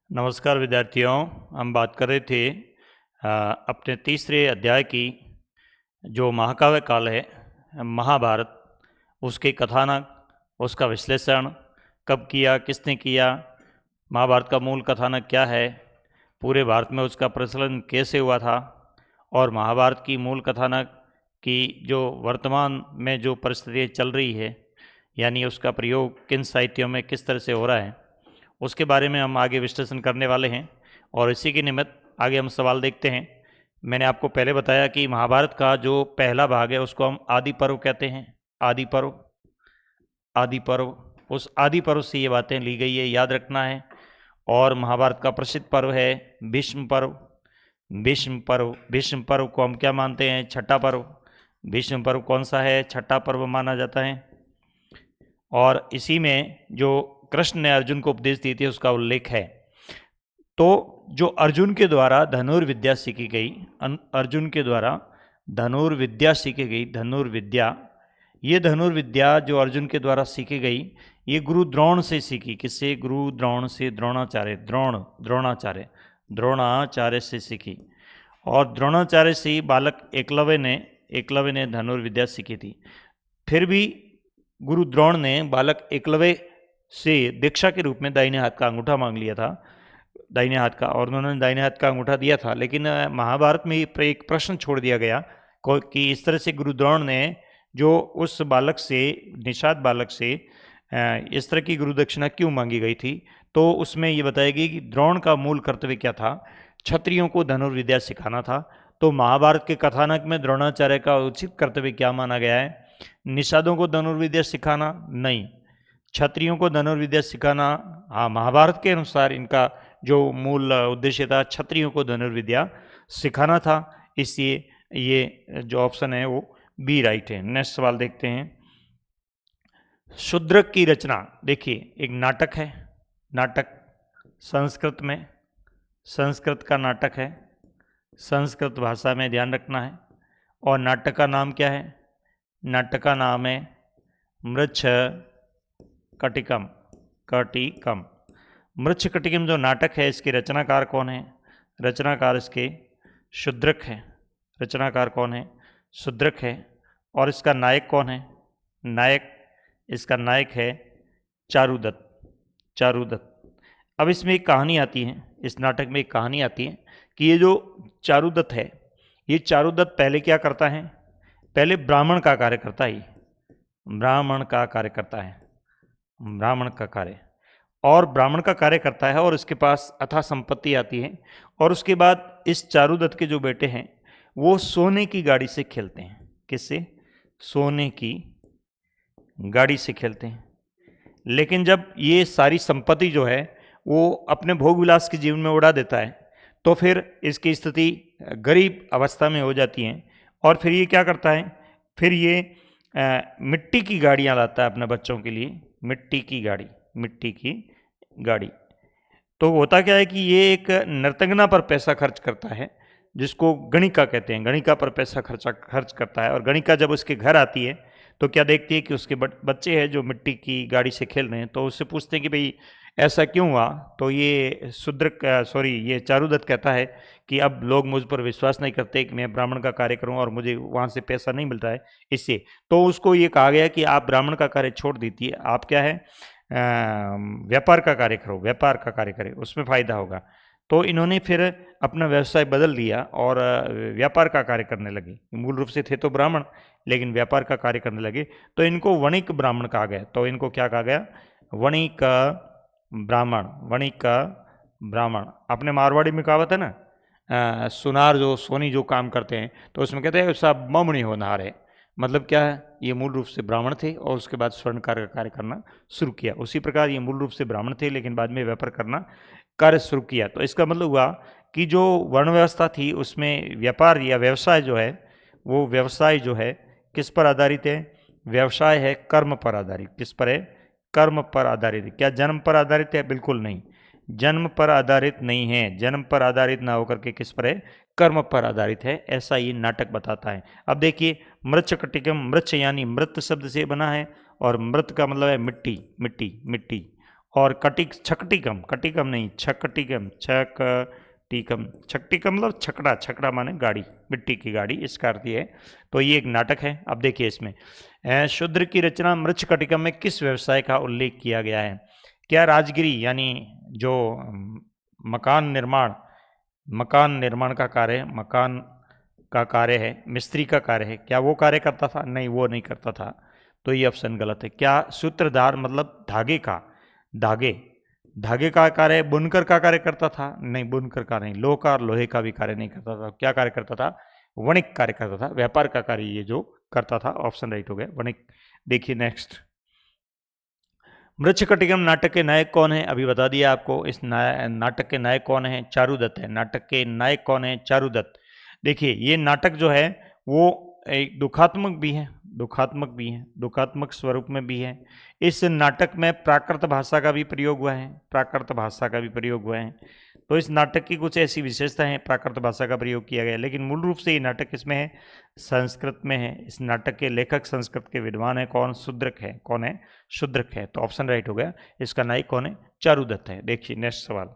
नमस्कार विद्यार्थियों। हम बात कर रहे थे अपने तीसरे अध्याय की, जो महाकाव्य काल है महाभारत, उसके कथानक, उसका विश्लेषण कब किया, किसने किया, महाभारत का मूल कथानक क्या है, पूरे भारत में उसका प्रचलन कैसे हुआ था, और महाभारत की मूल कथानक की जो वर्तमान में जो परिस्थिति चल रही है, यानी उसका प्रयोग किन साहित्यों में किस तरह से हो रहा है, उसके बारे में हम आगे विश्लेषण करने वाले हैं। और इसी के निमित्त आगे हम सवाल देखते हैं। मैंने आपको पहले बताया कि महाभारत का जो पहला भाग है उसको हम आदि पर्व कहते हैं। आदि पर्व, आदि पर्व, उस आदि पर्व से ये बातें ली गई है, याद रखना है। और महाभारत का प्रसिद्ध पर्व है भीष्म पर्व। भीष्म पर्व को हम क्या मानते हैं? छठा पर्व। भीष्म पर्व कौन सा है? छठा पर्व माना जाता है। और इसी में जो कृष्ण ने अर्जुन को उपदेश दी थी उसका उल्लेख है। तो जो अर्जुन के द्वारा धनुर्विद्या सीखी गई, अर्जुन के द्वारा धनुर्विद्या सीखी गई, धनुर्विद्या, ये धनुर्विद्या जो अर्जुन के द्वारा सीखी गई, ये गुरु द्रोण से सीखी। किससे? गुरु द्रोण से, द्रोणाचार्य से सीखी। और द्रोणाचार्य से ही बालक एकलव्य ने धनुर्विद्या सीखी थी। फिर भी गुरु द्रोण ने बालक एकलव्य से दीक्षा के रूप में दाहिने हाथ का अंगूठा मांग लिया था, दाहिने हाथ का, और उन्होंने दाहिने हाथ का अंगूठा दिया था। लेकिन महाभारत में एक प्रश्न छोड़ दिया गया कि इस तरह से गुरु द्रोण ने जो उस बालक से, निषाद बालक से इस तरह की गुरु दक्षिणा क्यों मांगी गई थी। तो उसमें ये बताया गया कि द्रोण का मूल कर्तव्य क्या था? क्षत्रियों को धनुर्विद्या सिखाना था। तो महाभारत के कथानक में द्रोणाचार्य का उचित कर्तव्य क्या माना गया है? निषादों को धनुर्विद्या सिखाना नहीं, क्षत्रियों को धनुर्विद्या सिखाना। हाँ, महाभारत के अनुसार इनका जो मूल उद्देश्य था क्षत्रियों को धनुर्विद्या सिखाना था। इसलिए ये जो ऑप्शन है वो बी राइट है। नेक्स्ट सवाल देखते हैं। शूद्रक की रचना। देखिए, एक नाटक है, नाटक संस्कृत में, संस्कृत का नाटक है, संस्कृत भाषा में, ध्यान रखना है। और नाटक का नाम क्या है? नाटक का नाम है मृच्छ कटिकम। कटिकम, मृच्छ कटिकम जो नाटक है, इसके रचनाकार कौन है? रचनाकार इसके शूद्रक है। रचनाकार कौन है? शूद्रक है। और इसका नायक कौन है? नायक, इसका नायक है चारुदत्त। चारुदत्त। अब इसमें एक कहानी आती है, इस नाटक में एक कहानी आती है कि ये जो चारुदत्त है, ये चारुदत्त पहले क्या करता है? पहले ब्राह्मण का कार्य करता है, ब्राह्मण का कार्य करता है, ब्राह्मण का कार्य, और ब्राह्मण का कार्य करता है, और उसके पास अथाह संपत्ति आती है। और उसके बाद इस चारुदत्त के जो बेटे हैं वो सोने की गाड़ी से खेलते हैं। किससे? सोने की गाड़ी से खेलते हैं। लेकिन जब ये सारी संपत्ति जो है वो अपने भोग विलास के जीवन में उड़ा देता है, तो फिर इसकी स्थिति गरीब अवस्था में हो जाती है। और फिर ये क्या करता है? फिर ये मिट्टी की गाड़ियाँ लाता है अपने बच्चों के लिए, मिट्टी की गाड़ी, मिट्टी की गाड़ी। तो होता क्या है कि ये एक नर्तंगना पर पैसा खर्च करता है, जिसको गणिका कहते हैं, गणिका पर पैसा खर्च करता है। और गणिका जब उसके घर आती है तो क्या देखती है कि उसके बच्चे हैं जो मिट्टी की गाड़ी से खेल रहे हैं। तो उससे पूछते हैं कि भाई ऐसा क्यों हुआ? तो ये चारुदत्त कहता है कि अब लोग मुझ पर विश्वास नहीं करते कि मैं ब्राह्मण का कार्य करूं और मुझे वहाँ से पैसा नहीं मिलता है, इससे। तो उसको ये कहा गया कि आप ब्राह्मण का कार्य छोड़ दीजिए, आप क्या है, व्यापार का कार्य करो, व्यापार का कार्य करें, उसमें फ़ायदा होगा। तो इन्होंने फिर अपना व्यवसाय बदल लिया और व्यापार का कार्य करने लगे। मूल रूप से थे तो ब्राह्मण, लेकिन व्यापार का कार्य करने लगे। तो इनको वणिक ब्राह्मण कहा गया। तो इनको क्या कहा गया? वणिक ब्राह्मण। वणिक ब्राह्मण। अपने मारवाड़ी में कहावत है ना, सुनार जो सोनी जो काम करते हैं, तो उसमें कहते हैं सब ममणी होनहार है। मतलब क्या है? ये मूल रूप से ब्राह्मण थे और उसके बाद स्वर्णकार का कार्य करना शुरू किया। उसी प्रकार ये मूल रूप से ब्राह्मण थे, लेकिन बाद में व्यापार करना कार्य शुरू किया। तो इसका मतलब हुआ कि जो वर्ण व्यवस्था थी उसमें व्यापार या व्यवसाय जो है, वो व्यवसाय जो है किस पर आधारित है? व्यवसाय है कर्म पर आधारित। किस पर है? कर्म पर आधारित है। क्या जन्म पर आधारित है? बिल्कुल नहीं, जन्म पर आधारित नहीं है। जन्म पर आधारित ना होकर के किस पर है? कर्म पर आधारित है, ऐसा ये नाटक बताता है। अब देखिए, मृच्छकटिकम, मृच्छ यानी मृत शब्द से बना है, और मृत का मतलब है मिट्टी, मिट्टी, मिट्टी। और छकटिकम, कटिकम नहीं, छकटिकम, छकटिकम, छकटिकम मतलब छकड़ा, छकड़ा माने गाड़ी, मिट्टी की गाड़ी, इसका अर्थ ये है। तो ये एक नाटक है। अब देखिए इसमें शूद्र की रचना मृच्छकटिकम में किस व्यवसाय का उल्लेख किया गया है? क्या राजगिरी यानी जो मकान निर्माण का कार्य, मकान का कार्य है, मिस्त्री का कार्य है, क्या वो कार्य करता था? नहीं, वो नहीं करता था। तो ये ऑप्शन गलत है। क्या सूत्रधार मतलब धागे का कार्य बुनकर का कार्य करता था? नहीं, बुनकर का नहीं। लोहे का भी कार्य नहीं करता था। क्या कार्य करता था? वणिक कार्य करता था, व्यापार का कार्य ये जो करता था। ऑप्शन राइट हो गया, वणिक। देखिए नेक्स्ट, मृच्छकटिकम नाटक के नायक कौन है? अभी बता दिया आपको। इस नाटक के नायक कौन है? चारुदत्त है। नाटक के नायक कौन है? चारुदत्त। देखिए ये नाटक जो है वो एक दुखात्मक स्वरूप में भी है। इस नाटक में प्राकृत भाषा का भी प्रयोग हुआ है, तो इस नाटक की कुछ ऐसी विशेषता है, प्राकृत भाषा का प्रयोग किया गया है, लेकिन मूल रूप से ये नाटक किसमें है? संस्कृत में है। इस नाटक के लेखक संस्कृत के विद्वान है। कौन? शूद्रक है। कौन है? शूद्रक है। तो ऑप्शन राइट हो गया। इसका नायक कौन है? चारुदत्त है। देखिए नेक्स्ट सवाल,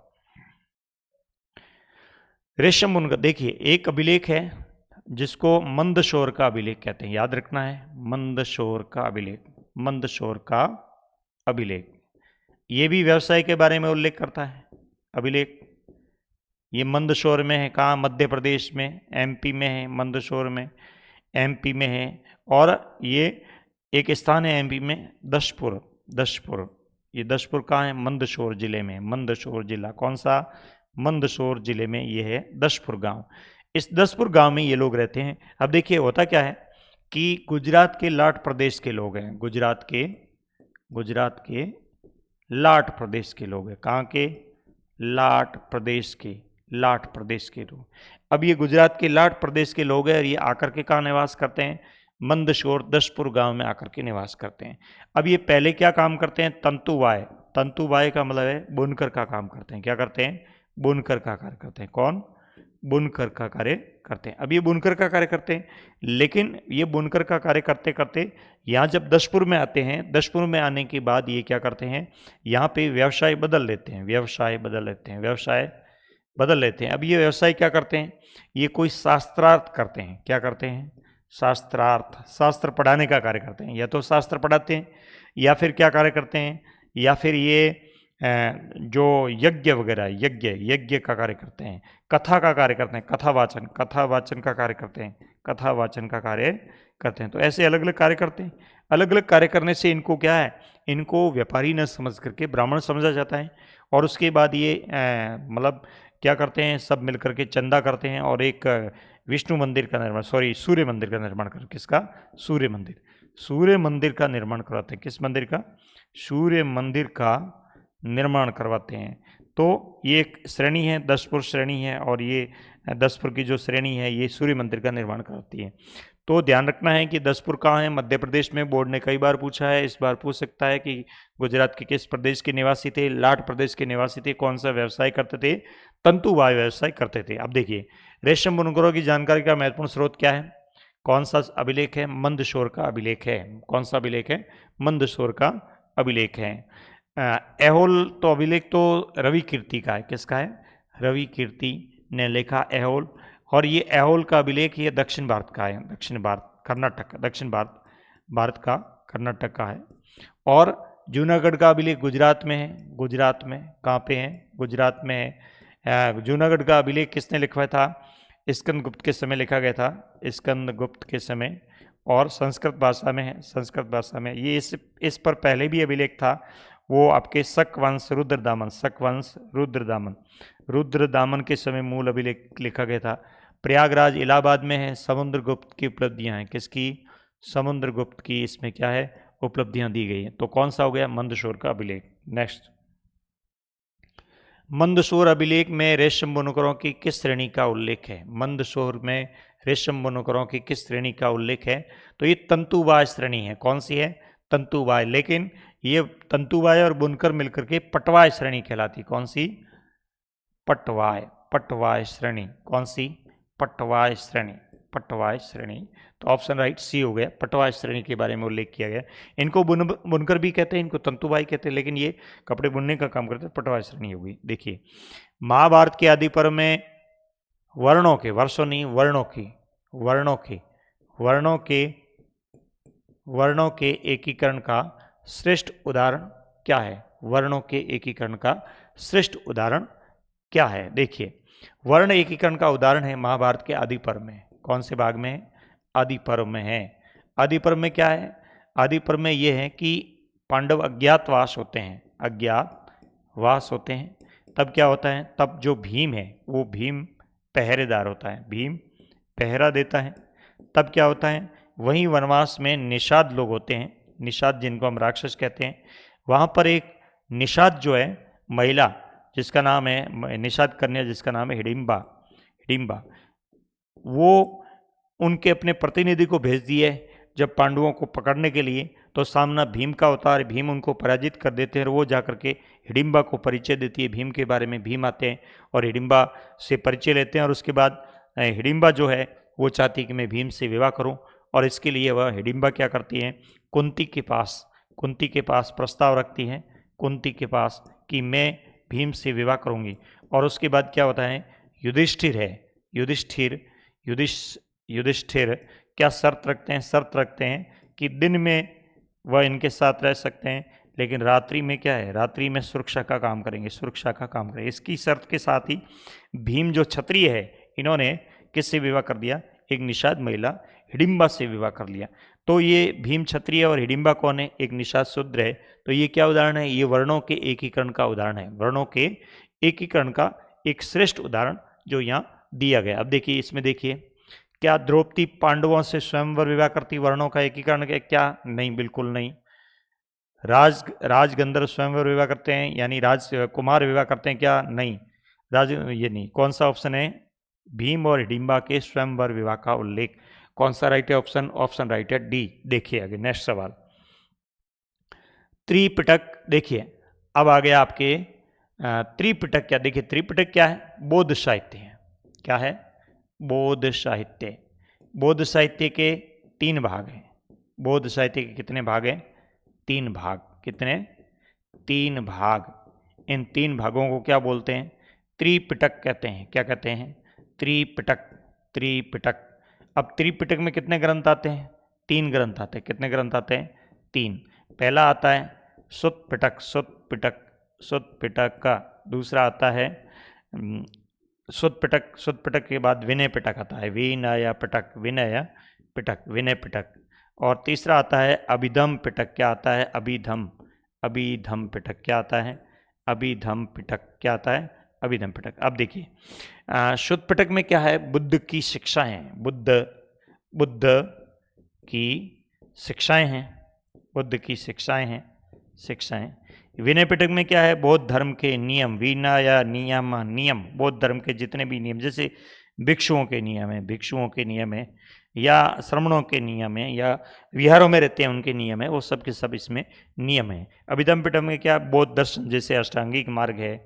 रेशम बुनकर। देखिए एक अभिलेख है जिसको मंदशोर का अभिलेख कहते हैं, याद रखना है, मंदशोर का अभिलेख। ये भी व्यवसाय के बारे में उल्लेख करता है अभिलेख। ये मंदशोर में है। कहाँ? मध्य प्रदेश में, एमपी में है। मंदशोर में एमपी में है। और ये एक स्थान है एमपी में, दशपुर। ये दशपुर कहाँ है? मंदसौर जिले में। मंदसौर जिला कौन सा? मंदसौर जिले में ये है दशपुर गांव। इस दशपुर गांव में ये लोग रहते हैं। अब देखिए होता क्या है कि गुजरात के लाट प्रदेश के लोग हैं। गुजरात के लाट प्रदेश के लोग हैं। कहाँ के? लाट प्रदेश के लोग। अब ये गुजरात के लाट प्रदेश के लोग हैं और ये आकर के कहाँ निवास करते हैं? मंदशोर दशपुर गांव में आकर के निवास करते हैं। अब ये पहले क्या काम करते हैं? तंतुवाय का मतलब है बुनकर का काम करते हैं। क्या करते हैं? बुनकर का कार्य करते हैं। कौन? बुनकर का कार्य करते हैं। अब ये बुनकर का कार्य करते हैं, लेकिन ये बुनकर का कार्य करते करते यहाँ जब दशपुर में आते हैं, दशपुर में आने के बाद ये क्या करते हैं? यहाँ पे व्यवसाय बदल लेते हैं। अब ये व्यवसाय क्या करते हैं? ये कोई शास्त्रार्थ करते हैं। क्या करते हैं? शास्त्र पढ़ाने का कार्य करते हैं। या तो शास्त्र पढ़ाते हैं, या फिर क्या कार्य करते हैं? या फिर ये जो यज्ञ वगैरह, यज्ञ का कार्य करते हैं। कथा का कार्य करते हैं, कथा वाचन का कार्य करते हैं। तो ऐसे अलग अलग कार्य करते हैं। अलग अलग कार्य करने से इनको क्या है? इनको व्यापारी न समझ करके ब्राह्मण समझा जाता है। और उसके बाद ये मतलब क्या करते हैं? सब मिलकर के चंदा करते हैं और एक सूर्य मंदिर का निर्माण कर, किसका? सूर्य मंदिर का निर्माण करवाते हैं। किस मंदिर का? सूर्य मंदिर का निर्माण करवाते हैं। तो ये एक श्रेणी है, दशपुर श्रेणी है, और ये दशपुर की जो श्रेणी है ये सूर्य मंदिर का निर्माण करती है। तो ध्यान रखना है कि दशपुर कहाँ है? मध्य प्रदेश में। बोर्ड ने कई बार पूछा है, इस बार पूछ सकता है कि गुजरात के किस प्रदेश के निवासी थे? लाट प्रदेश के निवासी थे। कौन सा व्यवसाय करते थे? तंतुवाय व्यवसाय करते थे। अब देखिए रेशम बुनकरों की जानकारी का महत्वपूर्ण स्रोत क्या है? कौन सा अभिलेख है? मंदसौर का अभिलेख है। कौन सा अभिलेख है? मंदसौर का अभिलेख है। एहोल तो अभिलेख तो रवि कीर्ति का है। किसका है? रवि कीर्ति ने लिखा एहोल। और ये एहोल का अभिलेख ये दक्षिण भारत का है, कर्नाटक का है। और जूनागढ़ का अभिलेख गुजरात में है। कहाँ पे है? गुजरात में है। जूनागढ़ का अभिलेख किसने लिखवाया था? स्कंदगुप्त के समय लिखा गया था, स्कंदगुप्त के समय। और संस्कृत भाषा में है। ये इस पर पहले भी अभिलेख था, वो आपके शकवंश रुद्रदामन के समय मूल अभिलेख लिखा गया था। प्रयागराज इलाहाबाद में है। समुद्रगुप्त की उपलब्धियां हैं। किसकी? समुद्रगुप्त की इसमें क्या है? उपलब्धियां दी गई हैं। तो कौन सा हो गया? मंदसौर का अभिलेख। नेक्स्ट, मंदसौर अभिलेख में रेशम बुनकरों की किस श्रेणी का उल्लेख है? मंदसौर में रेशम बुनकरों की किस श्रेणी का उल्लेख है? तो ये तंतुवाय श्रेणी है। कौन सी है? तंतुवाय। लेकिन ये तंतुवाय और बुनकर मिलकर के पटवाय श्रेणी कहलाती। कौन सी? पटवाय श्रेणी। कौन सी? पटवाय श्रेणी। पटवाय श्रेणी। तो ऑप्शन राइट सी हो गया, पटवाय श्रेणी के बारे में उल्लेख किया गया। इनको बुनकर भी कहते हैं, इनको तंतुबाई कहते हैं, लेकिन ये कपड़े बुनने का काम करते हैं, पटवाय श्रेणी होगी। देखिए महाभारत के आदि पर्व में वर्णों के, वर्षों नहीं वर्णों के एकीकरण का श्रेष्ठ उदाहरण क्या है? वर्णों के एकीकरण का श्रेष्ठ उदाहरण क्या है? देखिए वर्ण एकीकरण का उदाहरण है महाभारत के आदि पर्व में। कौन से भाग में है? आदि पर्व में है। आदि पर्व में क्या है? आदि पर्व में यह है कि पांडव अज्ञातवास होते हैं। तब क्या होता है? तब जो भीम है वो भीम पहरेदार होता है, भीम पहरा देता है। तब क्या होता है? वहीं वनवास में निषाद लोग होते हैं, निषाद जिनको हम राक्षस कहते हैं। वहाँ पर एक निषाद जो है महिला, जिसका नाम है निषाद कन्या, जिसका नाम है हिडिंबा, वो उनके अपने प्रतिनिधि को भेज दिए जब पांडवों को पकड़ने के लिए। तो सामना भीम का होता है, भीम उनको पराजित कर देते हैं और वो जाकर के हिडिंबा को परिचय देती है भीम के बारे में। भीम आते हैं और हिडिंबा से परिचय लेते हैं और उसके बाद हिडिंबा जो है वो चाहती है कि मैं भीम से विवाह करूं, और इसके लिए वह हिडिंबा क्या करती है? कुंती के पास प्रस्ताव रखती है, कुंती के पास, कि मैं भीम से विवाह करूंगी। और उसके बाद क्या होता है? युधिष्ठिर क्या शर्त रखते हैं कि दिन में वह इनके साथ रह सकते हैं, लेकिन रात्रि में क्या है? रात्रि में सुरक्षा का काम करेंगे। इसकी शर्त के साथ ही भीम जो क्षत्रिय है, इन्होंने किससे विवाह कर दिया? एक निषाद महिला हिडिंबा से विवाह कर लिया। तो ये भीम क्षत्रिय और हिडिंबा कौन है? एक निषाद शूद्र है। तो ये क्या उदाहरण है? ये वर्णों के एकीकरण का उदाहरण है, वर्णों के एकीकरण का एक श्रेष्ठ उदाहरण जो यहाँ दिया गया। अब देखिए इसमें देखिए, क्या द्रौपदी पांडवों से स्वयंवर विवाह करती वर्णों का एकीकरण है क्या? नहीं, बिल्कुल नहीं। राजगंधर्व स्वयंवर विवाह करते हैं, यानी राजकुमार विवाह करते हैं क्या? नहीं, ये नहीं। कौन सा ऑप्शन है? भीम और हिडिंबा के स्वयंवर विवाह का उल्लेख। कौन सा राइट है ऑप्शन? ऑप्शन राइट है डी। देखिए आगे नेक्स्ट सवाल, त्रिपिटक। देखिए अब आ गया आपके त्रिपिटक क्या? देखिए त्रिपिटक क्या है? बौद्ध साहित्य है। क्या है? बौद्ध साहित्य। बौद्ध साहित्य के 3 भाग हैं। बौद्ध साहित्य के कितने भाग हैं? 3 भाग। कितने? 3 भाग। इन 3 भागों को क्या बोलते हैं? त्रिपिटक कहते हैं। क्या कहते हैं? त्रिपिटक। अब त्रिपिटक में कितने ग्रंथ आते हैं? 3 ग्रंथ आते हैं। कितने ग्रंथ आते हैं? 3। पहला आता है सुत्तपिटक का। दूसरा आता है सुत्तपिटक के बाद विनय पिटक आता है, विनय पिटक। और तीसरा आता है अभिधम पिटक। क्या आता है? अभिधम पिटक। क्या आता है? अभिधम पिटक। अब देखिए शुद्ध पिटक में क्या है? बुद्ध की शिक्षा है। बुद्ध की शिक्षाएं हैं। विनय पिटक में क्या है? बौद्ध धर्म के नियम, नियम बौद्ध धर्म के जितने भी नियम, जैसे भिक्षुओं के नियम है या श्रमणों के नियम है या विहारों में रहते हैं उनके नियम है, वो सब के सब इसमें नियम है। अभिधम पिटक में क्या? बौद्ध दर्शन, जैसे अष्टांगिक मार्ग है,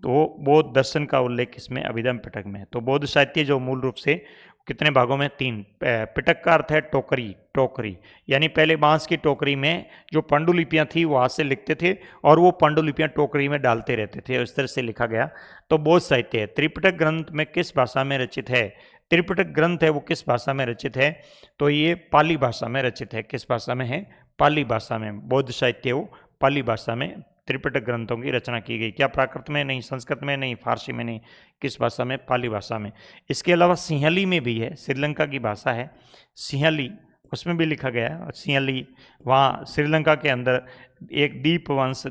तो बौद्ध दर्शन का उल्लेख इसमें अभिधम पिटक में है। तो बौद्ध साहित्य जो मूल रूप से कितने भागों में? 3। पिटक का अर्थ है टोकरी, यानी पहले बांस की टोकरी में जो पांडुलिपियां थी वो हाथ से लिखते थे और वो पांडुलिपियां टोकरी में डालते रहते थे, इस तरह से लिखा गया। तो बौद्ध साहित्य है। त्रिपिटक ग्रंथ में किस भाषा में रचित है? त्रिपिटक ग्रंथ है वो किस भाषा में रचित है? तो ये पाली भाषा में रचित है। किस भाषा में है? पाली भाषा में। बौद्ध साहित्य वो पाली भाषा में त्रिपिटक ग्रंथों की रचना की गई। क्या प्राकृत में नहीं, संस्कृत में नहीं, फारसी में नहीं, किस भाषा में? पाली भाषा में। इसके अलावा सिंहली में भी है, श्रीलंका की भाषा है सिंहली, उसमें भी लिखा गया है। और सिंहली वहाँ श्रीलंका के अंदर एक दीपवंश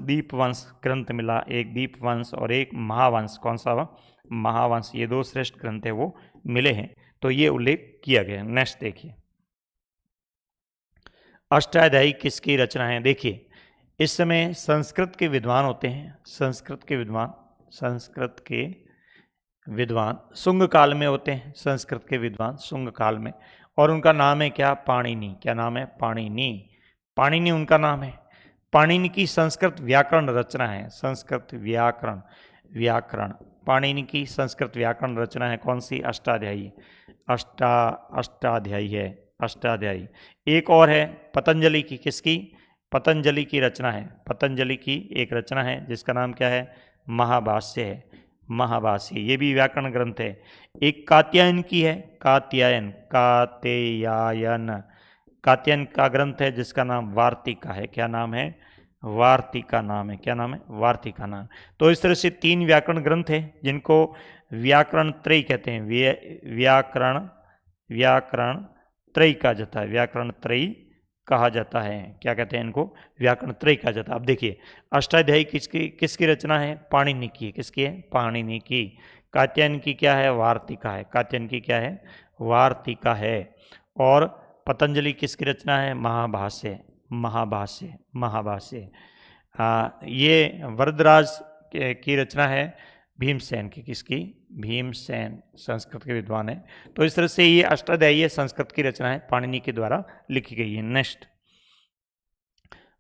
ग्रंथ मिला, एक दीपवंश और एक महावंश। कौन सा? महावंश। ये 2 श्रेष्ठ ग्रंथ है वो मिले हैं, तो ये उल्लेख किया गया। नेक्स्ट देखिए, अष्टाध्यायी किसकी रचना है? देखिए इस समय संस्कृत के विद्वान होते हैं, संस्कृत के विद्वान शुंग काल में होते हैं, संस्कृत के विद्वान शुंग काल में, और उनका नाम है क्या? पाणिनि। क्या नाम है? पाणिनि उनका नाम है। पाणिनि की संस्कृत व्याकरण रचना है, संस्कृत व्याकरण। पाणिनि की संस्कृत व्याकरण रचना है कौन सी? अष्टाध्यायी। अष्टाध्यायी है, अष्टाध्यायी। एक और है पतंजलि की, किसकी? पतंजलि की रचना है, पतंजलि की एक रचना है जिसका नाम क्या है? महाभाष्य है, महाभाष्य। ये भी व्याकरण ग्रंथ है। एक कात्यायन की है, कात्यायन, कात्यायन, कात्यायन का ग्रंथ है जिसका नाम वार्तिका है। क्या नाम है? वार्तिका नाम है। क्या नाम है? वार्तिका नाम। तो इस तरह से 3 व्याकरण ग्रंथ है जिनको व्याकरण त्रयी कहते हैं। व्याकरण त्रयी कहा जाता है, व्याकरण त्रयी कहा जाता है। क्या कहते हैं इनको? व्याकरण त्रयी कहा जाता है। अब देखिए, अष्टाध्यायी किसकी रचना है? पाणिनि की। किसकी है? पाणिनि की। कात्यायन की क्या है? वार्तिका है। कात्यायन की क्या है? वार्तिका है। और पतंजलि किसकी रचना है? महाभाष्य, महाभाष्य, महाभाष्य। ये वरदराज की रचना है भीमसेन की। किसकी? भीमसेन संस्कृत के विद्वान है। तो इस तरह से ये अष्टाध्यायी संस्कृत की रचना है, पाणिनि के द्वारा लिखी गई है। नेक्स्ट,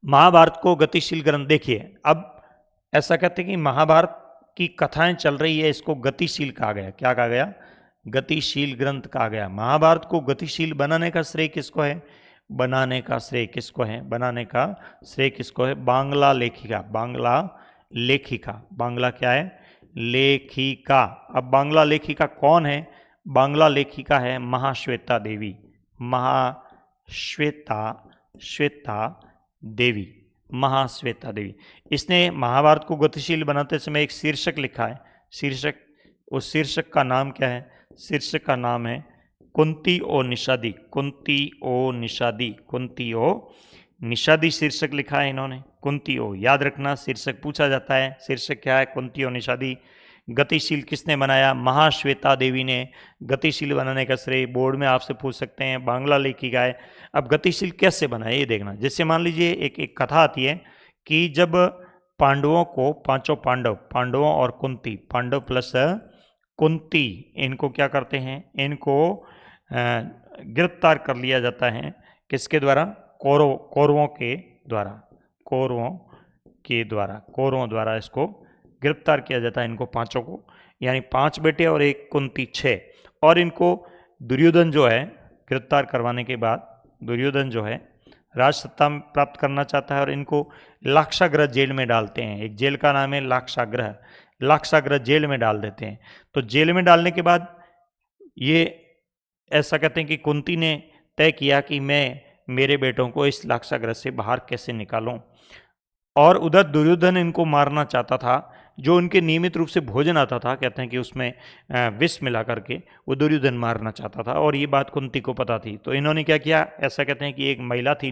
महाभारत को गतिशील ग्रंथ। देखिए, अब ऐसा कहते हैं कि महाभारत की कथाएं चल रही है, इसको गतिशील कहा गया। क्या कहा गया? गतिशील ग्रंथ कहा गया। महाभारत को गतिशील बनाने का श्रेय किसको है? बनाने का श्रेय किसको है? बनाने का श्रेय किसको है? बांग्ला लेखिका, बांग्ला लेखिका। बांग्ला क्या है? लेखिका। अब बांग्ला लेखिका कौन है? बांग्ला लेखिका है महाश्वेता देवी, महाश्वेता देवी, महाश्वेता देवी। इसने महाभारत को गतिशील बनाते समय एक शीर्षक लिखा है। शीर्षक, उस शीर्षक का नाम क्या है? शीर्षक का नाम है कुंती ओ निषादी। कुंती ओ निषादी, कुंती ओ निषादी शीर्षक लिखा है इन्होंने। कुंती ओ, याद रखना, शीर्षक पूछा जाता है। शीर्षक क्या है? कुंती ओ निषादी। गतिशील किसने बनाया? महाश्वेता देवी ने। गतिशील बनाने का श्रेय बोर्ड में आपसे पूछ सकते हैं, बांग्ला लेखिका है। अब गतिशील कैसे बना ये देखना। जैसे मान लीजिए एक कथा आती है कि जब पांडवों को, पांचों पांडवों और कुंती, पांडव प्लस कुंती, इनको क्या करते हैं? इनको गिरफ्तार कर लिया जाता है। किसके द्वारा? कौरवों के द्वारा, कौरवों द्वारा इसको गिरफ्तार किया जाता है, इनको पांचों को। यानी 5 बेटे और एक कुंती, 6। और इनको दुर्योधन जो है, गिरफ्तार करवाने के बाद दुर्योधन जो है राज सत्ता प्राप्त करना चाहता है और इनको लाक्षागृह जेल में डालते हैं। एक जेल का नाम है लाक्षागृह। लाक्षागृह जेल में डाल देते हैं। तो जेल में डालने के बाद ये ऐसा कहते हैं कि कुंती ने तय किया कि मैं मेरे बेटों को इस लाक्षागृह से बाहर कैसे निकालूं। और उधर दुर्योधन इनको मारना चाहता था। जो उनके नियमित रूप से भोजन आता था, कहते हैं कि उसमें विष मिला करके वो दुर्योधन मारना चाहता था, और ये बात कुंती को पता थी। तो इन्होंने क्या किया? ऐसा कहते हैं कि एक महिला थी,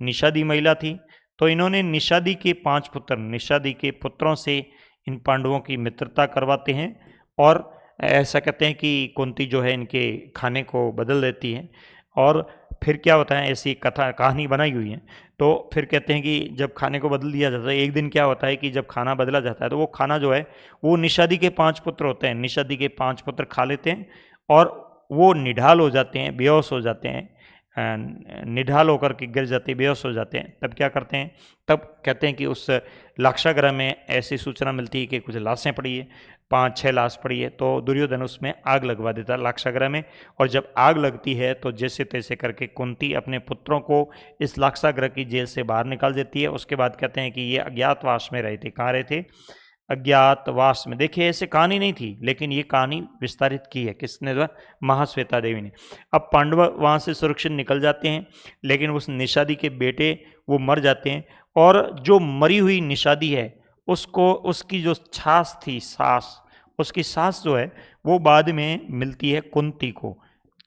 निषादी महिला थी। तो इन्होंने निषादी के 5 पुत्र, निषादी के पुत्रों से इन पांडवों की मित्रता करवाते हैं। और ऐसा कहते हैं कि कुंती जो है इनके खाने को बदल देती है। और फिर क्या होता है, ऐसी कहानी बनाई हुई है। तो फिर कहते हैं कि जब खाने को बदल दिया जाता है, एक दिन क्या होता है कि जब खाना बदला जाता है तो वो खाना जो है वो निषादी के 5 पुत्र होते हैं, निषादी के 5 पुत्र खा लेते हैं और वो निढाल हो जाते हैं, बेहोश हो जाते हैं, निढाल होकर के गिर जाते हैं, बेहोश हो जाते हैं। तब क्या करते हैं? तब कहते हैं कि उस लाक्षागृह में ऐसी सूचना मिलती है कि कुछ लाशें पड़ी है, 5-6 लाश पड़ी है। तो दुर्योधन उसमें आग लगवा देता है लाक्षागृह में। और जब आग लगती है तो जैसे तैसे करके कुंती अपने पुत्रों को इस लाक्षागृह की जेल से बाहर निकाल देती है। उसके बाद कहते हैं कि ये अज्ञातवास में रहे थे। कहाँ रहे थे? अज्ञातवास में। देखिए, ऐसे कहानी नहीं थी, लेकिन ये कहानी विस्तारित की है किसने? द्वारा? महाश्वेता देवी ने। अब पांडव वहाँ से सुरक्षित निकल जाते हैं, लेकिन उस निषादी के बेटे वो मर जाते हैं। और जो मरी हुई निषादी है उसको, उसकी जो छाछ थी, सास, उसकी सास जो है वो बाद में मिलती है कुंती को।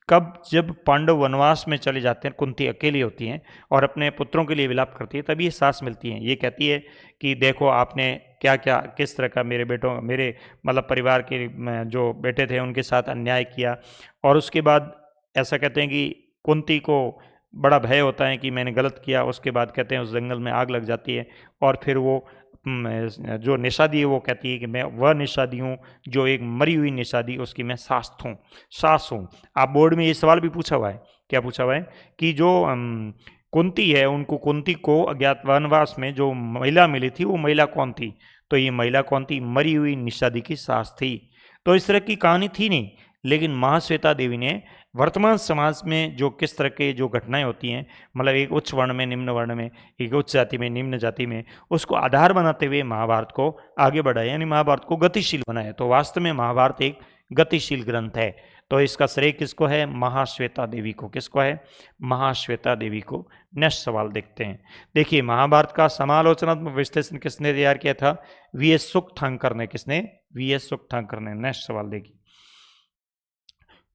कब? जब पांडव वनवास में चले जाते हैं, कुंती अकेली होती हैं और अपने पुत्रों के लिए विलाप करती है, तभी ये सास मिलती है। ये कहती है कि देखो आपने क्या क्या, किस तरह का मेरे बेटों, मेरे मतलब परिवार के जो बेटे थे उनके साथ अन्याय किया। और उसके बाद ऐसा कहते हैं कि कुंती को बड़ा भय होता है कि मैंने गलत किया। उसके बाद कहते हैं उस जंगल में आग लग जाती है और फिर वो जो निषादी है वो कहती है कि मैं वह निषादी हूँ जो एक मरी हुई निषादी, उसकी मैं सास हूँ। आप बोर्ड में ये सवाल भी पूछा हुआ है। क्या पूछा हुआ है? कि जो कुंती है, उनको, कुंती को अज्ञात वनवास में जो महिला मिली थी वो महिला कौन थी? तो ये महिला कौन थी? मरी हुई निषादी की सास थी। तो इस तरह की कहानी थी नहीं, लेकिन महाश्वेता देवी ने वर्तमान समाज में जो किस तरह के जो घटनाएं होती हैं, मतलब एक उच्च वर्ण में निम्न वर्ण में, एक उच्च जाति में निम्न जाति में, उसको आधार बनाते हुए महाभारत को आगे बढ़ाया, यानी महाभारत को गतिशील बनाया। तो वास्तव में महाभारत एक गतिशील ग्रंथ है। तो इसका श्रेय किसको है? महाश्वेता देवी को। किसको है? महाश्वेता देवी को। नेक्स्ट सवाल देखते हैं। देखिए, महाभारत का समालोचनात्मक विश्लेषण किसने तैयार किया था? वीएस सुखथांकर ने। किसने? वीएस सुखथांकर ने। नेक्स्ट सवाल देखिए,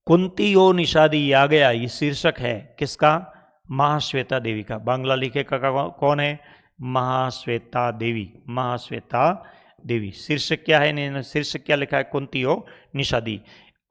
कुंती ओ निषादी आ गया, ये शीर्षक है किसका? महाश्वेता देवी का। बांग्ला लिखेगा कौन है? महाश्वेता देवी। महाश्वेता देवी। शीर्षक क्या है? शीर्षक क्या लिखा है? कुंती ओ निषादी।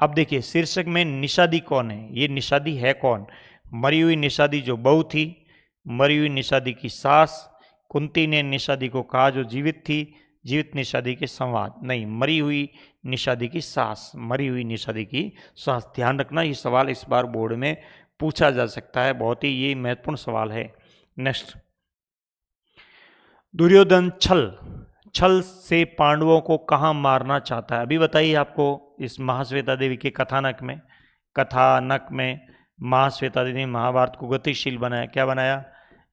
अब देखिए, शीर्षक में निषादी कौन है? ये निषादी है कौन? मरी हुई निषादी जो बहू थी, मरी हुई निषादी की सास। कुंती ने निषादी को कहा जो जीवित थी, जीवित निषादी के संवाद। नहीं, मरी हुई निषादी की सास, मरी हुई निषादी की सास। ध्यान रखना, ये सवाल इस बार बोर्ड में पूछा जा सकता है, बहुत ही ये महत्वपूर्ण सवाल है। नेक्स्ट, दुर्योधन छल से पांडवों को कहाँ मारना चाहता है? अभी बताइए आपको इस महाश्वेता देवी के कथानक में महाश्वेता देवी ने महाभारत को गतिशील बनाया। क्या बनाया?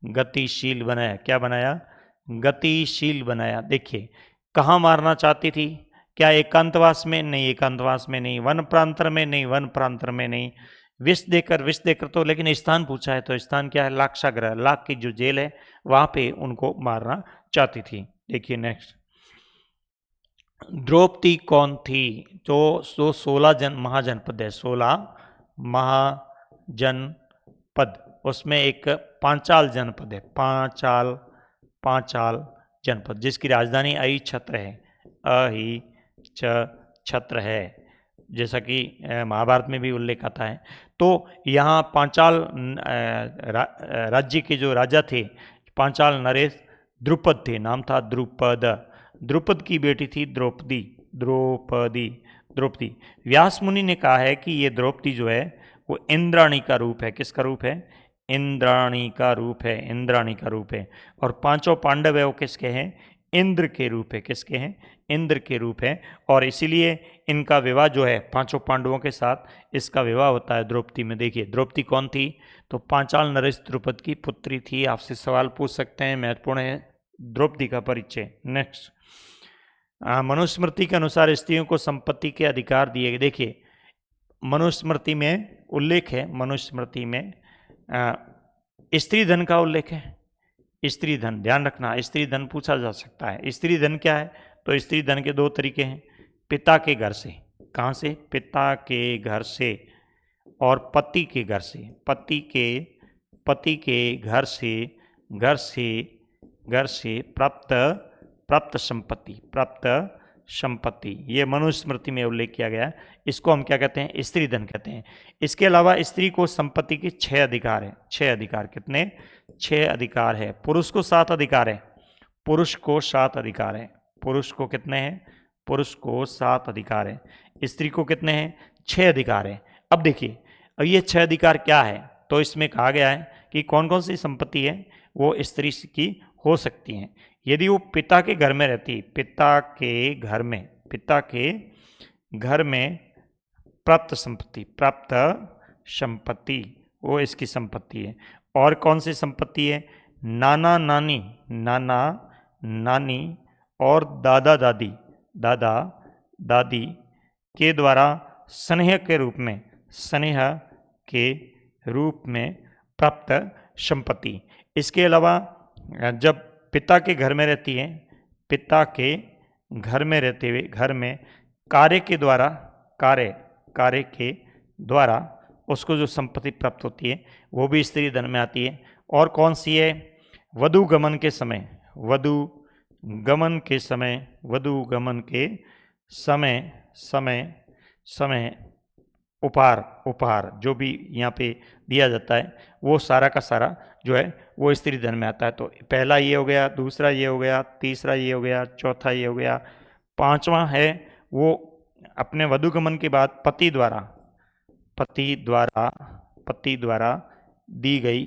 गतिशील बनाया। क्या बनाया? गतिशील बनाया। देखिए, कहाँ मारना चाहती थी? क्या एकांतवास में? नहीं, एकांतवास में नहीं। वन प्रांतर में? नहीं, वन प्रांतर में नहीं। विष देकर तो, लेकिन स्थान पूछा है तो स्थान क्या है? लाक्षागृह, लाख की जो जेल है वहां पे उनको मारना चाहती थी। देखिए नेक्स्ट, द्रौपदी कौन थी? तो 16 महाजनपद है, 16 महाजनपद, उसमें एक पांचाल जनपद है, पांचाल जनपद, जिसकी राजधानी अहि छत्र है, जैसा कि महाभारत में भी उल्लेख आता है। तो यहाँ पांचाल राज्य के जो राजा थे, पांचाल नरेश द्रुपद थे, नाम था द्रुपद की बेटी थी द्रौपदी। व्यास मुनि ने कहा है कि ये द्रौपदी जो है वो इंद्राणी का रूप है। किसका रूप है? इंद्राणी का रूप है। और पांचों पांडव है वो किसके हैं? इंद्र के रूप है। किसके हैं? इंद्र के रूप है। और इसीलिए इनका विवाह जो है पांचों पांडवों के साथ, इसका विवाह होता है द्रौपदी में। देखिए, द्रौपदी कौन थी? तो पांचाल नरेश द्रुपद की पुत्री थी। आपसे सवाल पूछ सकते हैं, महत्वपूर्ण है द्रौपदी का परिचय। नेक्स्ट, मनुस्मृति के अनुसार स्त्रियों को संपत्ति के अधिकार दिए गए। देखिए, मनुस्मृति में उल्लेख है, मनुस्मृति में स्त्री धन का उल्लेख है। स्त्री धन, ध्यान रखना, स्त्री धन पूछा जा सकता है। स्त्री धन क्या है? तो स्त्री धन के 2 तरीके हैं, पिता के घर से। कहाँ से? पिता के घर से, और पति के घर से। पति के घर से प्राप्त संपत्ति, ये मनुस्मृति में उल्लेख किया गया है। इसको हम क्या कहते हैं? स्त्री धन कहते हैं। इसके अलावा स्त्री को संपत्ति के 6 अधिकार है। 6 अधिकार। कितने? 6 अधिकार है। पुरुष को 7 अधिकार है। पुरुष को 7 अधिकार है। पुरुष को कितने हैं? पुरुष को 7 अधिकार है। स्त्री को कितने हैं? 6 अधिकार है। अब देखिए, अब ये 6 अधिकार क्या है? तो इसमें कहा गया है कि कौन कौन सी संपत्ति है वो स्त्री की हो सकती हैं। यदि वो पिता के घर में रहती, पिता के घर में प्राप्त संपत्ति वो इसकी संपत्ति है। और कौन सी संपत्ति है? नाना नानी और दादा दादी के द्वारा स्नेह के रूप में प्राप्त संपत्ति। इसके अलावा जब पिता के घर में रहती है, पिता के घर में रहते हुए घर में कार्य के द्वारा उसको जो संपत्ति प्राप्त होती है वो भी स्त्री धन में आती है। और कौन सी है? वधू गमन के समय उपहार जो भी यहाँ पे दिया जाता है वो सारा का सारा जो है वो स्त्री धन में आता है। तो पहला ये हो गया, दूसरा ये हो गया, तीसरा ये हो गया, चौथा ये हो गया, पांचवा है वो अपने वधुगमन के बाद पति द्वारा दी गई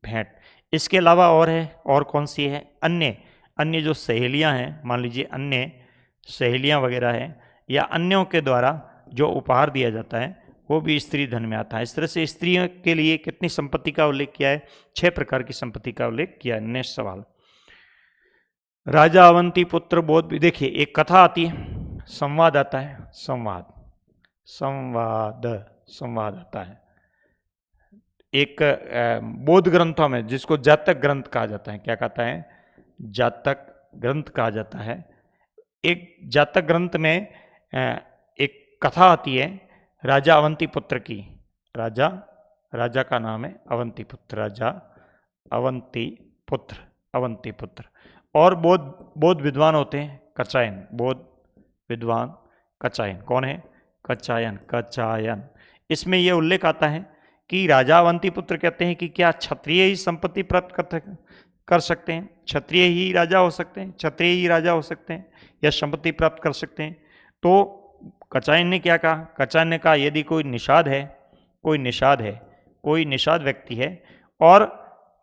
भेंट। इसके अलावा और है, और कौन सी है? अन्य अन्य जो सहेलियां हैं, मान लीजिए अन्य सहेलियां वगैरह हैं, या अन्यों के द्वारा जो उपहार दिया जाता है वो भी स्त्री धन में आता है। इस तरह से स्त्रियों के लिए कितनी संपत्ति का उल्लेख किया है? 6 प्रकार की संपत्ति का उल्लेख किया है। नेक्स्ट सवाल, राजा अवंती पुत्र बोध, देखिए एक कथा आती है, संवाद आता है, संवाद संवाद संवाद आता है एक बोध ग्रंथों में, जिसको जातक ग्रंथ कहा जाता है। क्या कहता है? जातक ग्रंथ कहा जाता है। एक जातक ग्रंथ में एक कथा आती है राजा अवंती पुत्र की। राजा का नाम है अवंती पुत्र, राजा अवंती पुत्र। और बोध विद्वान होते हैं कचायन, बोध विद्वान कचायन। कौन है? कचायन। इसमें यह उल्लेख आता है कि राजा अवंती पुत्र कहते हैं कि क्या क्षत्रिय ही संपत्ति प्राप्त कर सकते हैं? क्षत्रिय ही राजा हो सकते हैं? क्षत्रिय ही राजा हो सकते हैं या संपत्ति प्राप्त कर सकते हैं? तो कचायन ने क्या कहा? कचायन ने कहा यदि कोई निषाद व्यक्ति है, और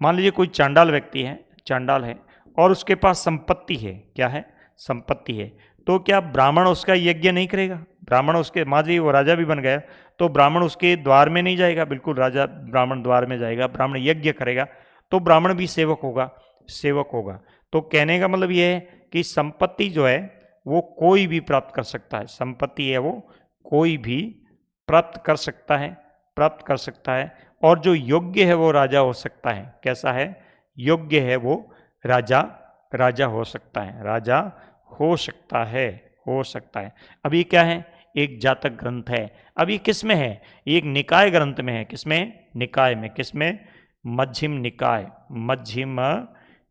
मान लीजिए कोई चांडाल व्यक्ति है, चांडाल है, और उसके पास संपत्ति है, क्या है? संपत्ति है, तो क्या ब्राह्मण उसका यज्ञ नहीं करेगा? ब्राह्मण उसके, मान लीजिए वो राजा भी बन गया, तो ब्राह्मण उसके द्वार में नहीं जाएगा? बिल्कुल, राजा ब्राह्मण द्वार में जाएगा, ब्राह्मण यज्ञ करेगा, तो ब्राह्मण भी सेवक होगा। तो कहने का मतलब यह है कि संपत्ति जो है वो कोई भी प्राप्त कर सकता है। संपत्ति है वो कोई भी प्राप्त कर सकता है, और जो योग्य है वो राजा हो सकता है। कैसा है? योग्य है वो राजा हो सकता है, राजा हो सकता है। अब ये क्या है? एक जातक ग्रंथ है। अब ये किस में है? एक निकाय ग्रंथ में है। किसमें? निकाय में। किसमें? मध्यम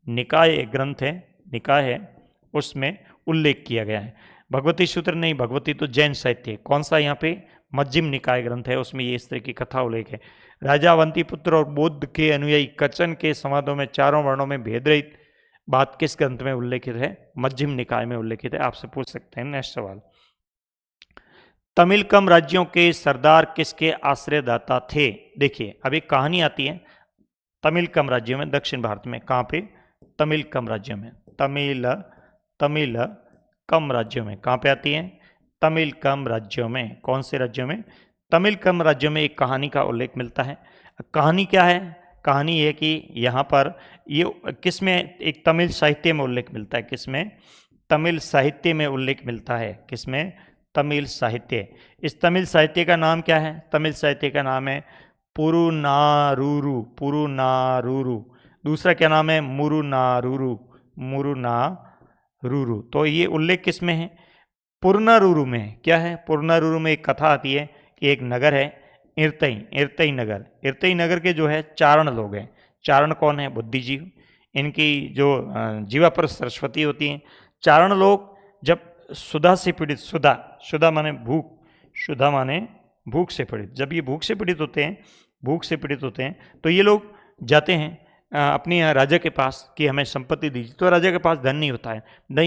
निकाय ग्रंथ है, निकाय है, उसमें उल्लेख किया गया है। भगवती सूत्र नहीं, भगवती तो जैन साहित्य है। कौन सा? यहाँ पे मध्यम निकाय ग्रंथ है, उसमें ये इस तरह की कथा उल्लेख है। राजा अवंती पुत्र और बुद्ध के अनुयायी कचन के संवादों में चारों वर्णों में भेद रहित बात किस ग्रंथ में उल्लेखित है? मध्यम निकाय में उल्लेखित है। आपसे पूछ सकते हैं। नेक्स्ट सवाल, तमिलकम राज्यों के सरदार किसके आश्रयदाता थे? देखिए अब एक कहानी आती है तमिलकम राज्यों में, दक्षिण भारत में। कहाँ पे? तमिलकम राज्यों में। तमिलकम राज्यों में कहाँ पे आती है? तमिलकम राज्यों में। कौन से राज्यों में? तमिलकम राज्यों में एक कहानी का उल्लेख मिलता है। कहानी क्या है? कहानी है कि यहाँ पर ये किसमें? एक तमिल साहित्य में उल्लेख मिलता है। किसमें? तमिल साहित्य में उल्लेख मिलता है। किसमें? तमिल साहित्य। इस तमिल साहित्य का नाम क्या है? तमिल साहित्य का नाम है पुरुनारूरू। दूसरा क्या नाम है? मुरुनारूरू। तो ये उल्लेख किसमें है? पुरनारूरू में। क्या है? पुरनारूरू में एक कथा आती है कि एक नगर है इरतई नगर के जो है चारण लोग हैं। चारण कौन है? बुद्धिजीव। इनकी जो जीवा पर सरस्वती होती हैं। चारण लोग जब सुधा से पीड़ित, सुधा माने भूख से पीड़ित, जब ये भूख से पीड़ित होते हैं तो ये लोग जाते हैं अपने राजा के पास कि हमें संपत्ति दीजिए। तो राजा के पास धन नहीं होता है, तो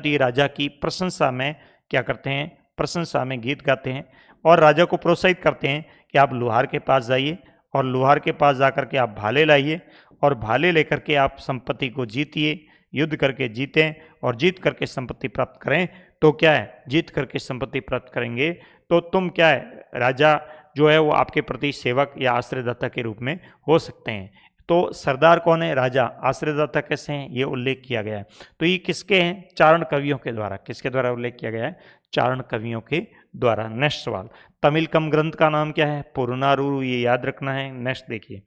ये राजा की प्रशंसा में क्या करते हैं? प्रशंसा में गीत गाते हैं और राजा को प्रोत्साहित करते हैं कि आप लुहार के पास जाइए और लुहार के पास जाकर के आप भाले लाइए और भाले लेकर के आप संपत्ति को जीतिए, युद्ध करके जीतें और जीत करके संपत्ति प्राप्त करें। तो क्या है? जीत करके संपत्ति प्राप्त करेंगे तो तुम क्या है? राजा जो है वो आपके प्रति सेवक या आश्रयदाता के रूप में हो सकते हैं। तो सरदार कौन है? राजा। आश्रयदाता कैसे हैं? ये उल्लेख किया गया है। तो ये किसके हैं? चारण कवियों के द्वारा। किसके द्वारा उल्लेख किया गया है? चारण कवियों के द्वारा। नेक्स्ट सवाल, तमिलकम ग्रंथ का नाम क्या है? पुरनारूरू, ये याद रखना है। नेक्स्ट देखिए,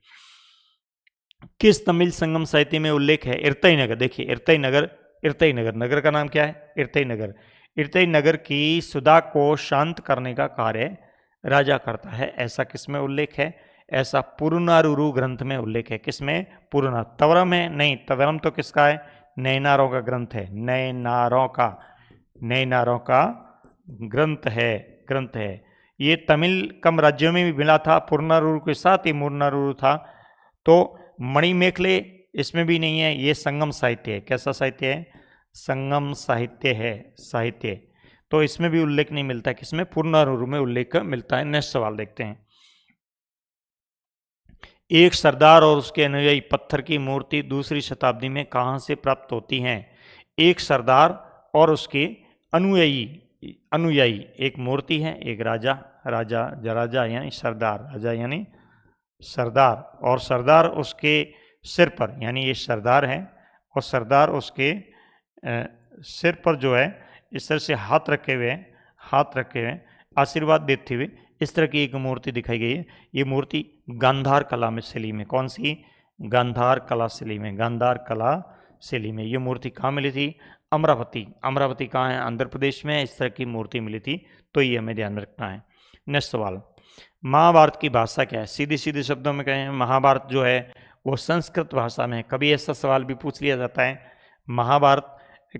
किस तमिल संगम साहित्य में उल्लेख है? इरतई नगर। देखिए इरतई नगर का नाम क्या है? इरतई नगर की सुधा को शांत करने का कार्य राजा करता है। ऐसा किसमें उल्लेख है? ऐसा पुरनारूरू ग्रंथ में उल्लेख है। किसमें? पुरना। तवरम है? नहीं, तवरम तो किसका है? नैनारों का ग्रंथ है। नैनारों का ग्रंथ है। ये तमिलकम राज्यों में भी मिला था। पुरनारूरू के साथ ही मुरनारूरू था। तो मणिमेखले इसमें भी नहीं है। ये संगम साहित्य है। कैसा साहित्य है? संगम साहित्य है। तो इसमें भी उल्लेख नहीं मिलता है। किसमें? पुरनारूरू में उल्लेख मिलता है। नेक्स्ट सवाल देखते हैं, एक सरदार और उसके अनुयायी पत्थर की मूर्ति दूसरी शताब्दी में कहाँ से प्राप्त होती हैं? एक सरदार और उसके अनुयायी अनुयायी एक मूर्ति है, एक राजा, राजा यानी सरदार, राजा यानी सरदार, और सरदार उसके सिर पर, यानी ये सरदार है और सरदार उसके सिर पर जो है इस तरह से हाथ रखे हुए आशीर्वाद देते हुए इस तरह की एक मूर्ति दिखाई गई है। ये मूर्ति गांधार कला में शैली में, कौन सी? गांधार कला शैली में, गांधार कला शैली में। ये मूर्ति कहाँ मिली थी? अमरावती। अमरावती कहाँ है? आंध्र प्रदेश में इस तरह की मूर्ति मिली थी, तो ये हमें ध्यान में रखना है। नेक्स्ट सवाल, महाभारत की भाषा क्या है? सीधे सीधे शब्दों में कहें, महाभारत जो है वो संस्कृत भाषा में है। कभी ऐसा सवाल भी पूछ लिया जाता है, महाभारत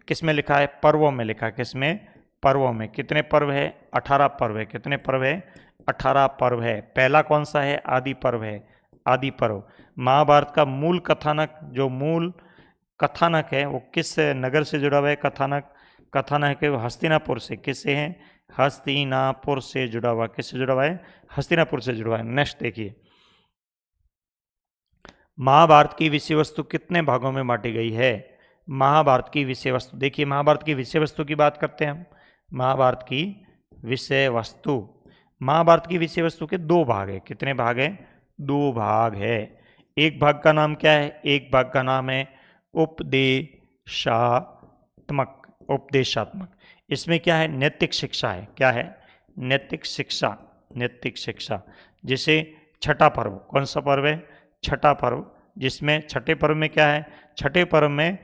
किस में लिखा है? पर्वों में लिखा है। किस में? पर्वों में। कितने पर्व है? 18 पर्व है। कितने पर्व है? 18 पर्व है। पहला कौन सा है? आदि पर्व है, आदि पर्व। महाभारत का मूल कथानक, जो मूल कथानक है वो किस नगर से जुड़ा हुआ है? कथानक है वो हस्तिनापुर से। किससे है? हस्तिनापुर से जुड़ा हुआ। किससे जुड़ा हुआ है? हस्तिनापुर से जुड़ा हुआ है। नेक्स्ट देखिए, महाभारत की विषय वस्तु कितने भागों में बांटी गई है? महाभारत की विषय वस्तु, देखिए महाभारत की विषय वस्तु की बात करते हैं हम। महाभारत की विषय वस्तु, महाभारत की विषय वस्तु के 2 भाग है। कितने भाग है? 2 भाग है। एक भाग का नाम क्या है? एक भाग का नाम है उपदेशात्मक। उपदेशात्मक, इसमें क्या है? नैतिक शिक्षा है। क्या है? नैतिक शिक्षा। नैतिक शिक्षा। जैसे छठा पर्व, कौन सा पर्व है? छठा पर्व, जिसमें छठे पर्व में क्या है? छठे पर्व में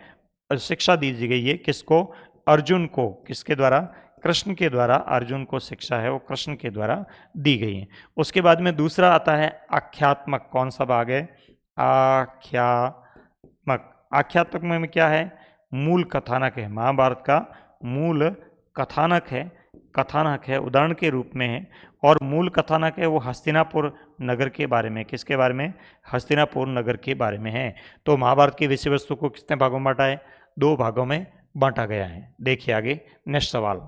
शिक्षा दी गई है। किसको? अर्जुन को। किसके द्वारा? कृष्ण के द्वारा। अर्जुन को शिक्षा है वो कृष्ण के द्वारा दी गई है। उसके बाद में दूसरा आता है आख्यात्मक। कौन सा भाग है? आख्यात्मक। आख्यात्मक में क्या है? मूल कथानक है। महाभारत का मूल कथानक है, कथानक है, उदाहरण के रूप में है। और मूल कथानक है वो हस्तिनापुर नगर के बारे में। किसके बारे में? हस्तिनापुर नगर के बारे में है। तो महाभारत की विषय वस्तु को कितने भागों में बांटा है? 2 भागों में बांटा गया है। देखिए आगे, नेक्स्ट सवाल,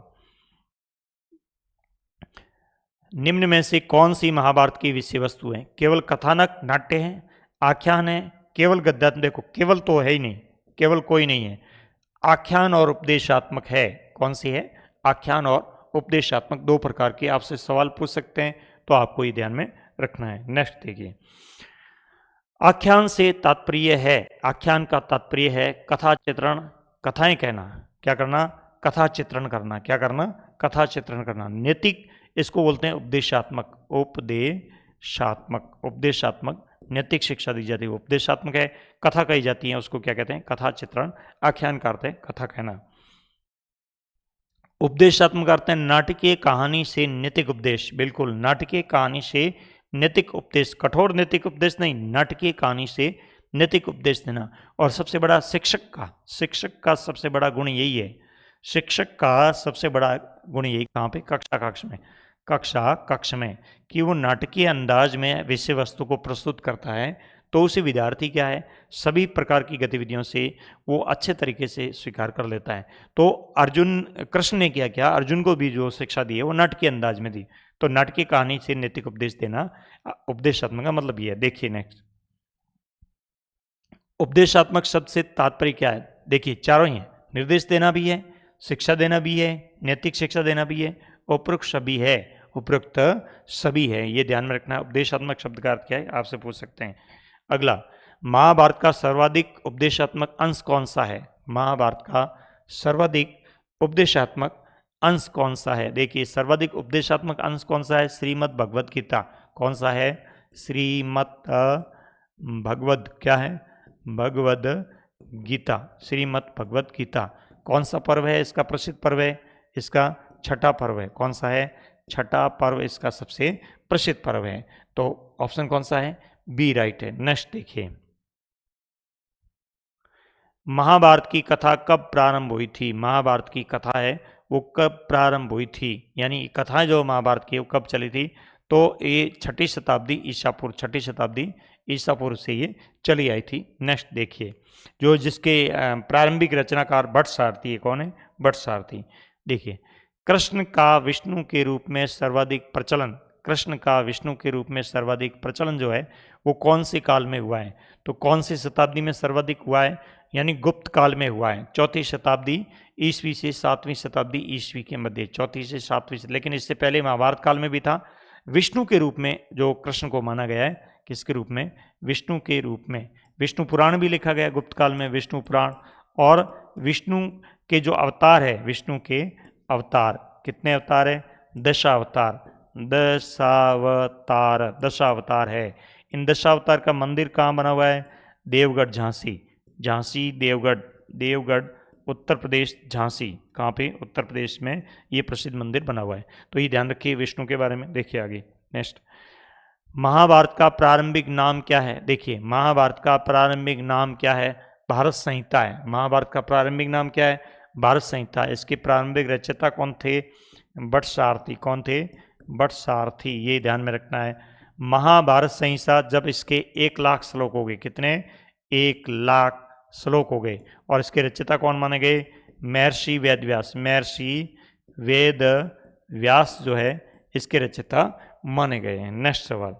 निम्न में से कौन सी महाभारत की विषय वस्तु है? केवल कथानक, नाट्य है, आख्यान है, केवल गद्यात्मक? देखो केवल तो है ही नहीं, केवल कोई नहीं है। आख्यान और उपदेशात्मक है। कौन सी है? आख्यान और उपदेशात्मक। 2 प्रकार के आपसे सवाल पूछ सकते हैं, तो आपको ये ध्यान में रखना है। नेक्स्ट देखिए, आख्यान से तात्पर्य है, आख्यान का तात्पर्य है कथा चित्रण, कथाएं कहना। क्या करना? कथा चित्रण करना। क्या करना? कथा चित्रण करना। नैतिक, इसको बोलते हैं उपदेशात्मक। उपदेशात्मक, उपदेशात्मक। नैतिक शिक्षा दी जाती है, उपदेशात्मक है। कथा कही जाती है, उसको क्या कहते हैं? कथा चित्रण। आख्यान का अर्थ है कथा कहना। उपदेशात्मक अर्थ है नाटकीय कहानी से नैतिक उपदेश। बिल्कुल, नाटकीय कहानी से नैतिक उपदेश, कठोर नैतिक उपदेश नहीं, नाटकीय कहानी से नैतिक उपदेश देना। और सबसे बड़ा शिक्षक का सबसे बड़ा गुण यही है। शिक्षक का सबसे बड़ा गुण यही, कहाँ पे? कक्षा कक्ष में, कि वो नाटकीय अंदाज में विषय वस्तु को प्रस्तुत करता है। तो उसे विद्यार्थी क्या है? सभी प्रकार की गतिविधियों से वो अच्छे तरीके से स्वीकार कर लेता है। तो कृष्ण ने किया? अर्जुन को भी जो शिक्षा दी है वो नाटकीय अंदाज में दी। तो नाटकीय कहानी से नैतिक उपदेश देना उपदेशात्मक का मतलब ये है। देखिए नेक्स्ट, उपदेशात्मक शब्द से तात्पर्य क्या है? देखिए चारों ही है, निर्देश देना भी है, शिक्षा देना भी है, नैतिक शिक्षा देना भी है, उपरोक्त सभी है, उपरोक्त सभी है। ये ध्यान में रखना है। उपदेशात्मक शब्द का अर्थ क्या है आपसे पूछ सकते हैं। अगला, महाभारत का सर्वाधिक उपदेशात्मक अंश कौन सा है? महाभारत का सर्वाधिक उपदेशात्मक अंश कौन सा है? देखिए सर्वाधिक उपदेशात्मक अंश कौन सा है? श्रीमद् भगवद गीता। कौन सा है? श्रीमद् भगवद, क्या है? भगवद गीता, श्रीमद् भगवद गीता। कौन सा पर्व है इसका? प्रसिद्ध पर्व है इसका, छठा पर्व है। कौन सा है? छठा पर्व इसका सबसे प्रसिद्ध पर्व है। तो ऑप्शन कौन सा है? बी राइट है। नेक्स्ट देखिए, महाभारत की कथा कब प्रारंभ हुई थी? महाभारत की कथा है वो कब प्रारंभ हुई थी, यानी कथा जो महाभारत की वो कब चली थी? तो ये 6ठी शताब्दी ईसापुर, 6ठी शताब्दी ईसापुर से ये चली आई थी। नेक्स्ट देखिए, जो जिसके प्रारंभिक रचनाकार भट्टसारथी है। कौन है? भट्टसारथी। देखिए, कृष्ण का विष्णु के रूप में सर्वाधिक प्रचलन कृष्ण का विष्णु के रूप में सर्वाधिक प्रचलन जो है वो कौन से काल में हुआ है? तो कौन सी शताब्दी में सर्वाधिक हुआ है? यानी गुप्त काल में हुआ है, 4वीं शताब्दी ईस्वी से 7वीं शताब्दी ईस्वी के मध्य, 4वीं से 7वीं। लेकिन इससे पहले महाभारत काल में भी था। विष्णु के रूप में जो कृष्ण को माना गया है, किसके रूप में? विष्णु के रूप में। विष्णु पुराण भी लिखा गया गुप्त काल में, विष्णु पुराण। और विष्णु के जो अवतार है, विष्णु के अवतार, कितने अवतार है? दशावतार, दशावतार है। इन दशावतार का मंदिर कहाँ बना हुआ है? देवगढ़, झांसी। झांसी, देवगढ़ उत्तर प्रदेश, झांसी। कहाँ पे? उत्तर प्रदेश में ये प्रसिद्ध मंदिर बना हुआ है। तो ये ध्यान रखिए विष्णु के बारे में। देखिए आगे नेक्स्ट, महाभारत का प्रारंभिक नाम क्या है? देखिए महाभारत का प्रारंभिक नाम क्या है? भारत संहिता है। महाभारत का प्रारंभिक नाम क्या है? भारत संहिता। इसके प्रारंभिक रचयिता कौन थे? बटसारथी। कौन थे? बटसारथी। ये ध्यान में रखना है। महाभारत संहिता जब इसके 1 लाख श्लोक हो गए, कितने? 1 लाख श्लोक हो गए। और इसके रचयिता कौन माने गए? महर्षि वेदव्यास। महर्षि वेद व्यास जो है इसके रचयिता माने गए हैं। नेक्स्ट सवाल,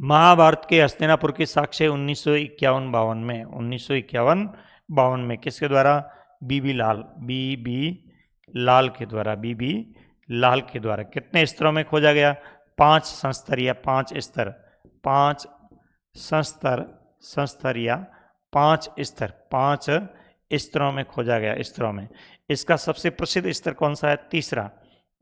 महाभारत के हस्तिनापुर के साक्ष्य 1951-52 में, 1951-52 में किसके द्वारा? बीबी लाल, बीबी लाल के द्वारा, बीबी लाल के द्वारा। कितने स्तरों में खोजा गया? 5 संस्तर या 5 स्तर, 5 संस्तर या 5 स्तर, 5 स्तरों में खोजा गया, स्तरों में। इसका सबसे प्रसिद्ध स्तर कौन सा है?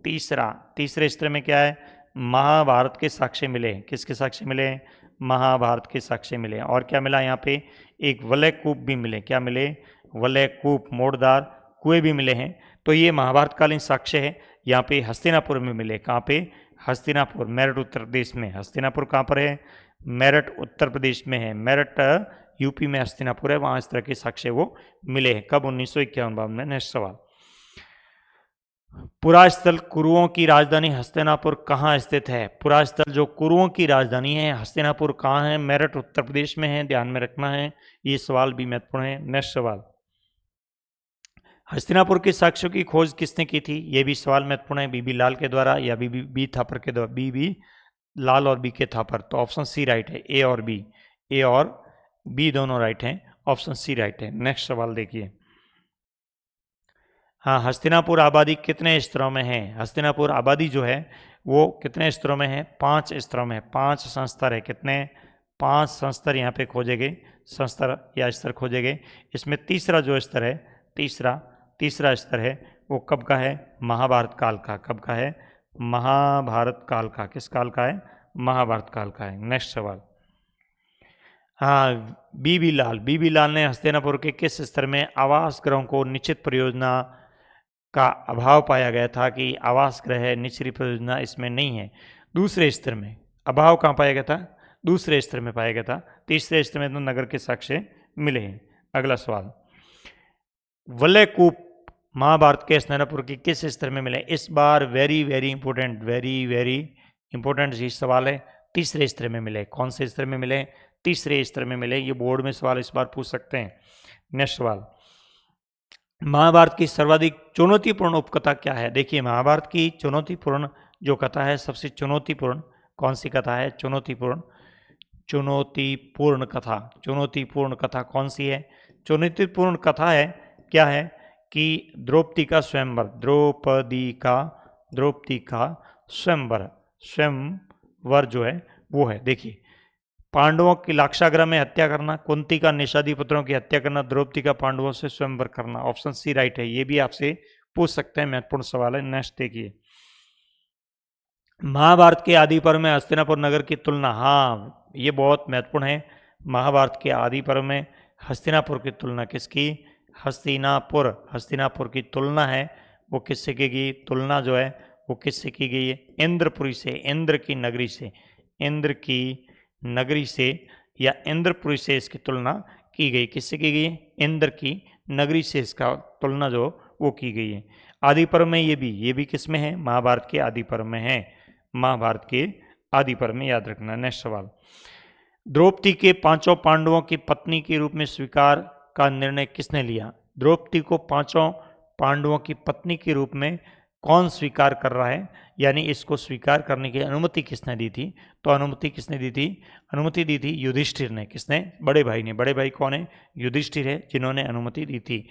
तीसरे स्तर में क्या है? महाभारत के साक्ष्य मिले। किसके साक्ष्य मिले? महाभारत के साक्ष्य मिले। और क्या मिला यहाँ पे? एक वलय कूप भी मिले। क्या मिले? वलय कूप, मोड़दार कुएं भी मिले हैं। तो ये महाभारतकालीन साक्ष्य है। यहाँ पे हस्तिनापुर में मिले। कहाँ पे? हस्तिनापुर, मेरठ उत्तर प्रदेश में। हस्तिनापुर कहाँ पर है? मेरठ उत्तर प्रदेश में है। मेरठ यूपी में हस्तिनापुर है, वहाँ इस तरह के साक्ष्य वो मिले हैं। कब? 1951-52 में। नेक्स्ट सवाल, पुरास्थल कुरुओं की राजधानी हस्तिनापुर कहाँ स्थित है? पुरास्थल जो कुरुओं की राजधानी है हस्तिनापुर कहाँ है? मेरठ उत्तर प्रदेश में है। ध्यान में रखना है, ये सवाल भी महत्वपूर्ण है। नेक्स्ट सवाल, हस्तिनापुर के साक्ष्यों की खोज किसने की थी? ये भी सवाल महत्वपूर्ण है। बीबी लाल के द्वारा या बी थापर के द्वारा? बीबी लाल और बी के थापर। तो ऑप्शन सी राइट है। ए और बी दोनों राइट हैं। ऑप्शन सी राइट है। नेक्स्ट सवाल देखिए, हाँ, हस्तिनापुर आबादी कितने स्तरों में है? हस्तिनापुर आबादी जो है वो कितने स्तरों में है? 5 स्तरों में है। 5 संस्तर है। कितने? 5 संस्तर यहाँ पे खोजे गए, संस्तर या स्तर खोजे गए। इसमें तीसरा जो स्तर है, तीसरा स्तर है वो कब का है? महाभारत काल का। कब का है? महाभारत काल का। किस काल का है? महाभारत काल का है। नेक्स्ट सवाल, हाँ, बीबी लाल ने हस्तिनापुर के किस स्तर में आवास गृहों को निश्चित परियोजना का अभाव पाया गया था कि आवास गृह निश्चित परियोजना इसमें नहीं है? दूसरे स्तर में। अभाव कहाँ पाया गया था? दूसरे स्तर में पाया गया था। तीसरे स्तर में तो नगर के साक्ष्य मिले हैं। अगला सवाल, वलय कूप महाभारत के हस्तिनापुर के किस स्तर में मिले? इस बार वेरी वेरी इंपॉर्टेंट ये सवाल है। तीसरे स्तर में मिले। कौन से स्तर में मिले? तीसरे स्तर में मिले। ये बोर्ड में सवाल इस बार पूछ सकते हैं। नेक्स्ट सवाल, महाभारत की सर्वाधिक चुनौतीपूर्ण उपकथा क्या है? देखिए महाभारत की चुनौतीपूर्ण जो कथा है, सबसे चुनौतीपूर्ण कौन सी कथा है? चुनौतीपूर्ण कथा कौन सी है? चुनौतीपूर्ण कथा है, क्या है कि द्रौपदी का स्वयंवर जो है वो है। देखिए, पांडवों की लाक्षागृह में हत्या करना, कुंती का निषादी पुत्रों की हत्या करना, द्रौपदी का पांडवों से स्वयंवर करना। ऑप्शन सी राइट है। ये भी आपसे पूछ सकते हैं, महत्वपूर्ण सवाल है। नेक्स्ट देखिए, महाभारत के आदि पर्व में हस्तिनापुर नगर की तुलना। हाँ, ये बहुत महत्वपूर्ण है। महाभारत के आदि पर्व में हस्तिनापुर की तुलना किसकी? हस्तिनापुर की तुलना है वो किससे की गई? तुलना जो है वो किससे की गई है? इंद्रपुरी से, इंद्र की नगरी से या इंद्रपुरी से इसकी तुलना की गई। किससे की गई? इंद्र की नगरी से इसका तुलना जो वो की गई है। आदि पर्व में ये भी किस में है? महाभारत के आदि पर्व में है। महाभारत के आदि पर्व में, याद रखना। नेक्स्ट सवाल, द्रौपदी के 5 पांडवों की पत्नी के रूप में स्वीकार का निर्णय किसने लिया? द्रौपदी को 5 पांडवों की पत्नी के रूप में कौन स्वीकार कर रहा है, यानी इसको स्वीकार करने की अनुमति किसने दी थी? तो अनुमति किसने दी थी? अनुमति दी थी युधिष्ठिर ने। किसने? बड़े भाई ने। बड़े भाई कौन है? युधिष्ठिर है, जिन्होंने अनुमति दी थी।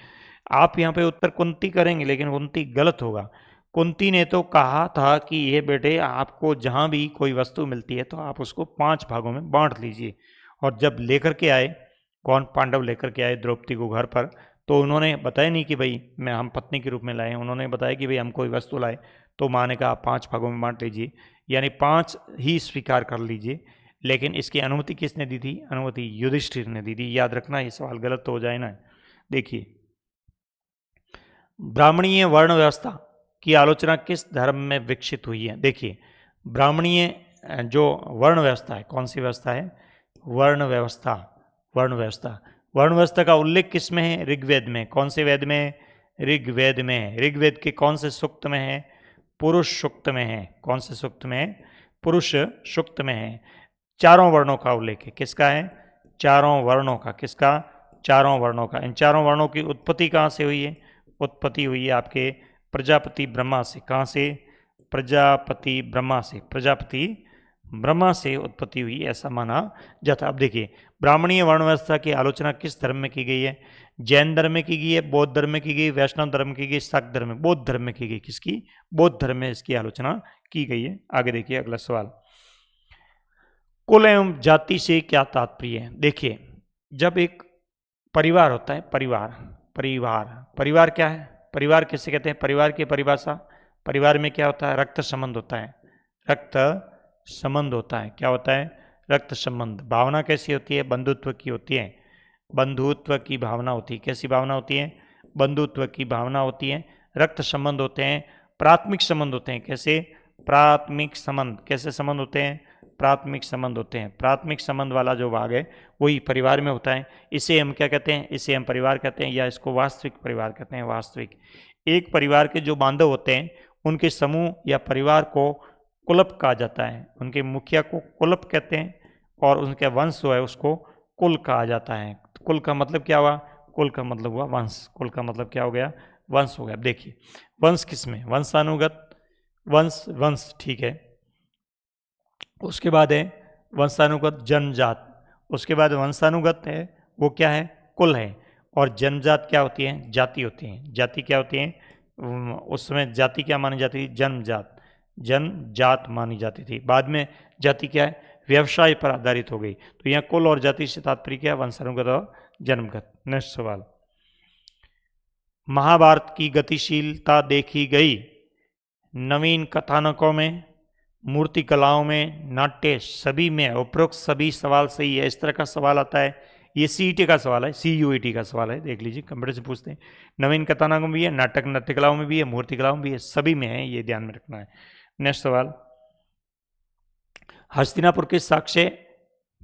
आप यहाँ पे उत्तर कुंती करेंगे, लेकिन कुंती गलत होगा। कुंती ने तो कहा था कि ये बेटे आपको जहाँ भी कोई वस्तु मिलती है तो आप उसको 5 भागों में बांट लीजिए। और जब लेकर के आए, कौन? पांडव लेकर के आए द्रौपदी को घर पर, तो उन्होंने बताया नहीं कि भाई मैं हम पत्नी के रूप में लाए हैं। उन्होंने बताया कि भाई हम कोई वस्तु लाए, तो माँ ने कहा आप 5 भागों में बांट लीजिए, यानी 5 ही स्वीकार कर लीजिए। लेकिन इसकी अनुमति किसने दी थी? अनुमति युधिष्ठिर ने दी थी। याद रखना, ये सवाल गलत तो हो जाए ना। देखिए, ब्राह्मणीय वर्ण व्यवस्था की आलोचना किस धर्म में विकसित हुई है? देखिए, ब्राह्मणीय जो वर्ण व्यवस्था है, कौन सी व्यवस्था है? वर्ण व्यवस्था। वर्ण व्यवस्था, वर्ण व्यवस्था का उल्लेख किस में है? ऋग्वेद में। कौन से वेद में? ऋग्वेद में। ऋग्वेद के कौन से सूक्त में है? पुरुष सूक्त में है। कौन से सूक्त में है? पुरुष सूक्त में है। चारों वर्णों का उल्लेख है। किसका है? चारों वर्णों का। किसका? चारों वर्णों का। इन चारों वर्णों की उत्पत्ति कहाँ से हुई है? उत्पत्ति हुई है आपके प्रजापति ब्रह्मा से। कहाँ से? प्रजापति ब्रह्मा से। प्रजापति ब्रह्मा से उत्पत्ति हुई, ऐसा माना जाता। अब देखिए, ब्राह्मणीय वर्ण व्यवस्था की आलोचना किस धर्म में की गई है? जैन धर्म में की गई है, बौद्ध धर्म में की गई, वैष्णव धर्म में की गई, शाक्त धर्म में। बौद्ध धर्म में की गई। किसकी? बौद्ध धर्म में इसकी आलोचना की गई है। आगे देखिए अगला सवाल, कुल एवं जाति से क्या तात्पर्य है? देखिए, जब एक परिवार होता है, परिवार क्या है? परिवार किसे कहते हैं? परिवार की परिभाषा, परिवार में क्या होता है? रक्त संबंध होता है। रक्त संबंध होता है। क्या होता है? रक्त संबंध। भावना कैसी होती है? बंधुत्व की होती है। बंधुत्व की भावना होती है। कैसी भावना होती है? बंधुत्व की भावना होती है। रक्त संबंध होते हैं। प्राथमिक संबंध होते हैं। कैसे? प्राथमिक संबंध। कैसे संबंध होते हैं? प्राथमिक संबंध होते हैं। प्राथमिक संबंध वाला जो भाग है वही परिवार में होता है। इसे हम क्या कहते हैं? इसे हम परिवार कहते हैं, या इसको वास्तविक परिवार कहते हैं। वास्तविक। एक परिवार के जो बांधव होते हैं उनके समूह या परिवार को कुलप कहा जाता है। उनके मुखिया को कुलप कहते हैं, और उनके वंश जो है उसको कुल कहा जाता है। कुल का मतलब क्या हुआ? कुल का मतलब हुआ वंश। कुल का मतलब क्या हो गया? वंश हो गया। अब देखिए, वंश किसमें? वंशानुगत। वंश ठीक है। उसके बाद है वंशानुगत जन्मजात। उसके बाद वंशानुगत है वो क्या है? कुल है। और जन्मजात क्या होती है? जाति होती है। जाति क्या होती है? उस समय जाति क्या मानी जाती थी? जन्मजात। जन्मजात मानी जाती थी। बाद में जाति क्या है? व्यवसाय पर आधारित हो गई। तो यहाँ कुल और जाति से तात्पर्य क्या? वंशानुगत और जन्मगत। नेक्स्ट सवाल, महाभारत की गतिशीलता देखी गई नवीन कथानकों में, मूर्ति कलाओं में, नाट्य, सभी में उपरोक्त सभी सवाल सही है। इस तरह का सवाल आता है, ये सीईटी का सवाल है, CUET का सवाल है। देख लीजिए, कंप्यूटर से पूछते हैं। नवीन कथानकों में भी है, नाटक नृत्य कलाओं में भी है, मूर्ति कलाओं में भी है, सभी में है, ये ध्यान में रखना है। नेक्स्ट सवाल, हस्तिनापुर के साक्ष्य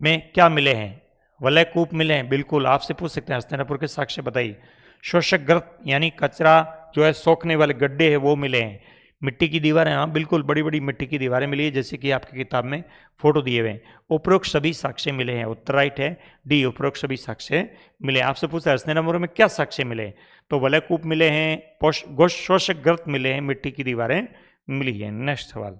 में क्या मिले हैं? वलयकूप मिले हैं। बिल्कुल, आपसे पूछ सकते हैं हस्तिनापुर के साक्ष्य बताइए। शोषक गर्त यानी कचरा जो है सोखने वाले गड्ढे हैं वो मिले हैं। मिट्टी की दीवारें, हाँ बिल्कुल, बड़ी बड़ी मिट्टी की दीवारें मिली है, जैसे कि आपकी किताब में फोटो दिए हुए हैं। उपरोक्त सभी साक्ष्य मिले हैं। उत्तर राइट है डी, उपरोक्त सभी साक्ष्य मिले। आपसे पूछा है हस्तिनापुर में क्या साक्ष्य मिले? तो वलयकूप मिले हैं, शोषक गर्त मिले हैं, मिट्टी की दीवारें मिली है। नेक्स्ट सवाल,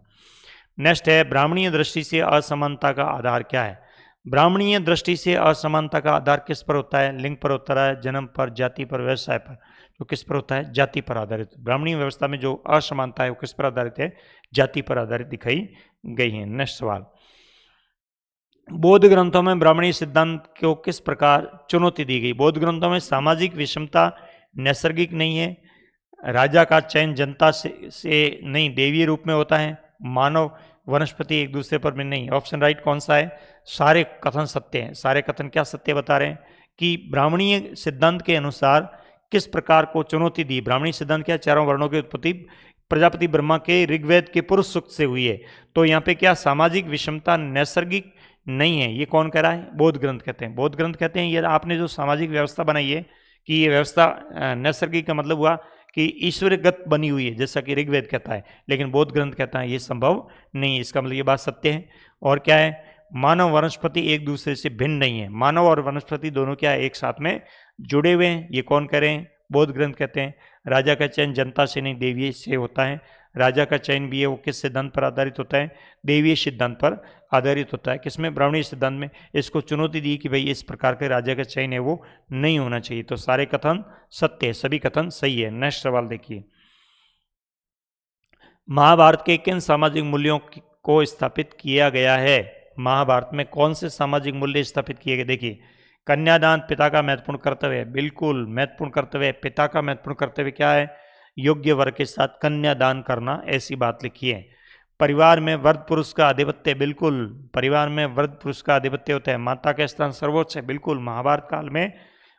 नेक्स्ट है, ब्राह्मणीय दृष्टि से असमानता का आधार क्या है? ब्राह्मणीय दृष्टि से असमानता का आधार किस पर होता है? लिंग पर होता है, जन्म पर, जाति पर, व्यवसाय पर। तो किस पर होता है? जाति पर आधारित। ब्राह्मणीय व्यवस्था में जो असमानता है वो किस पर आधारित है? जाति पर आधारित दिखाई गई है। नेक्स्ट सवाल, बौद्ध ग्रंथों में ब्राह्मणीय सिद्धांत को किस प्रकार चुनौती दी गई? बौद्ध ग्रंथों में सामाजिक विषमता नैसर्गिक नहीं है, राजा का चयन जनता से नहीं देवीय रूप में होता है, मानव वनस्पति एक दूसरे पर भी नहीं। ऑप्शन राइट कौन सा है? सारे कथन सत्य हैं। सारे कथन क्या सत्य बता रहे हैं? कि ब्राह्मणीय सिद्धांत के अनुसार किस प्रकार को चुनौती दी? ब्राह्मणीय सिद्धांत क्या? चारों वर्णों की उत्पत्ति प्रजापति ब्रह्मा के ऋग्वेद के पुरुष सूक्त से हुई है। तो यहाँ पे क्या सामाजिक विषमता नैसर्गिक नहीं है, ये कौन कह रहा है? बौद्ध ग्रंथ कहते हैं। बौद्ध ग्रंथ कहते हैं ये आपने जो सामाजिक व्यवस्था बनाई है कि ये व्यवस्था नैसर्गिक का मतलब हुआ कि ईश्वरगत बनी हुई है, जैसा कि ऋग्वेद कहता है, लेकिन बौद्ध ग्रंथ कहता है ये संभव नहीं। इसका मतलब ये बात सत्य है। और क्या है? मानव वनस्पति एक दूसरे से भिन्न नहीं है। मानव और वनस्पति दोनों क्या एक साथ में जुड़े हुए हैं, ये कौन कह रहे हैं? बौद्ध ग्रंथ कहते हैं राजा का चयन जनता से नहीं देवीय से होता है। राजा का चयन भी है वो किस सिद्धांत पर आधारित होता है? देवीय सिद्धांत पर आधारित होता है। किसमें? ब्राह्मणीय सिद्धांत में। इसको चुनौती दी कि भाई इस प्रकार के राजा का चयन है वो नहीं होना चाहिए। तो सारे कथन सत्य है, सभी कथन सही है। नेक्स्ट सवाल देखिए, महाभारत के किन सामाजिक मूल्यों को स्थापित किया गया है? महाभारत में कौन से सामाजिक मूल्य स्थापित किए गए? देखिए, कन्यादान पिता का महत्वपूर्ण कर्तव्य है, बिल्कुल महत्वपूर्ण कर्तव्य है। पिता का महत्वपूर्ण कर्तव्य क्या है? योग्य वर के साथ कन्यादान करना, ऐसी बात लिखी है। परिवार में वृद्ध पुरुष का आधिपत्य, बिल्कुल परिवार में वृद्ध पुरुष का आधिपत्य होता है। माता का स्थान सर्वोच्च है, बिल्कुल महाभारत काल में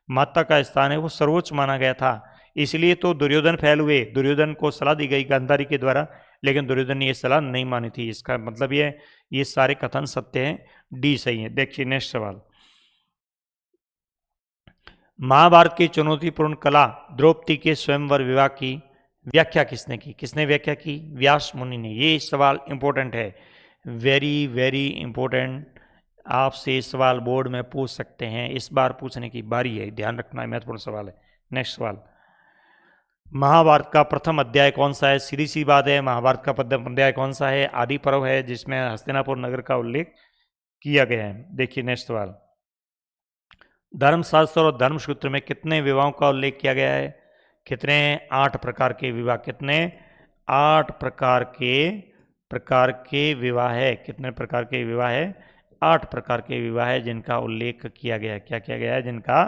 माता का स्थान है वो सर्वोच्च माना गया था। इसलिए तो दुर्योधन फैल हुए, दुर्योधन को सलाह दी गई गांधारी के द्वारा, लेकिन दुर्योधन ने यह सलाह नहीं मानी थी। इसका मतलब ये सारे कथन सत्य हैं, डी सही है। देखिए नेक्स्ट सवाल, महाभारत की चुनौतीपूर्ण कला द्रौपदी के स्वयंवर विवाह की व्याख्या किसने की? किसने व्याख्या की? व्यास मुनि ने। ये सवाल इंपॉर्टेंट है, वेरी वेरी इंपॉर्टेंट। आपसे सवाल बोर्ड में पूछ सकते हैं, इस बार पूछने की बारी है, ध्यान रखना, महत्वपूर्ण सवाल है। नेक्स्ट सवाल, महाभारत का प्रथम अध्याय कौन सा है? सीधी सी बात है, महाभारत का प्रथम अध्याय कौन सा है? आदि पर्व है, जिसमें हस्तिनापुर नगर का उल्लेख किया गया है। देखिए नेक्स्ट सवाल, धर्मशास्त्र और धर्मसूत्र में कितने विवाहों का उल्लेख किया गया है? कितने? 8 प्रकार के विवाह। कितने? 8 प्रकार के विवाह है। कितने प्रकार के विवाह है? 8 प्रकार के विवाह है जिनका उल्लेख किया गया है। क्या किया गया है? जिनका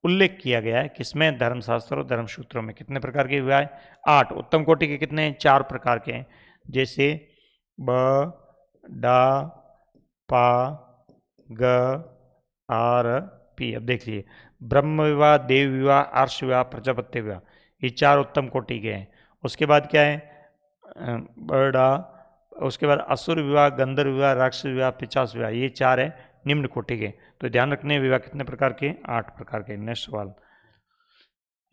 उल्लेख किया गया है। किसमें? धर्मशास्त्र और धर्मसूत्रों में। कितने प्रकार के विवाह है? 8। उत्तम कोटि के कितने? 4 प्रकार के हैं, जैसे ब डा पा ग आर पी। अब देख लीजिए, ब्रह्म विवाह, देव विवाह, आर्ष विवाह, प्रजापत्य विवाह, ये 4 उत्तम कोटि के हैं। उसके बाद क्या है? बड़ा, उसके बाद असुर विवाह, गंधर्व विवाह, राक्षस विवाह, पिशाच विवाह, ये 4 है निम्न कोटि के। तो ध्यान रखने, विवाह कितने प्रकार के? 8 प्रकार के। नेक्स्ट सवाल,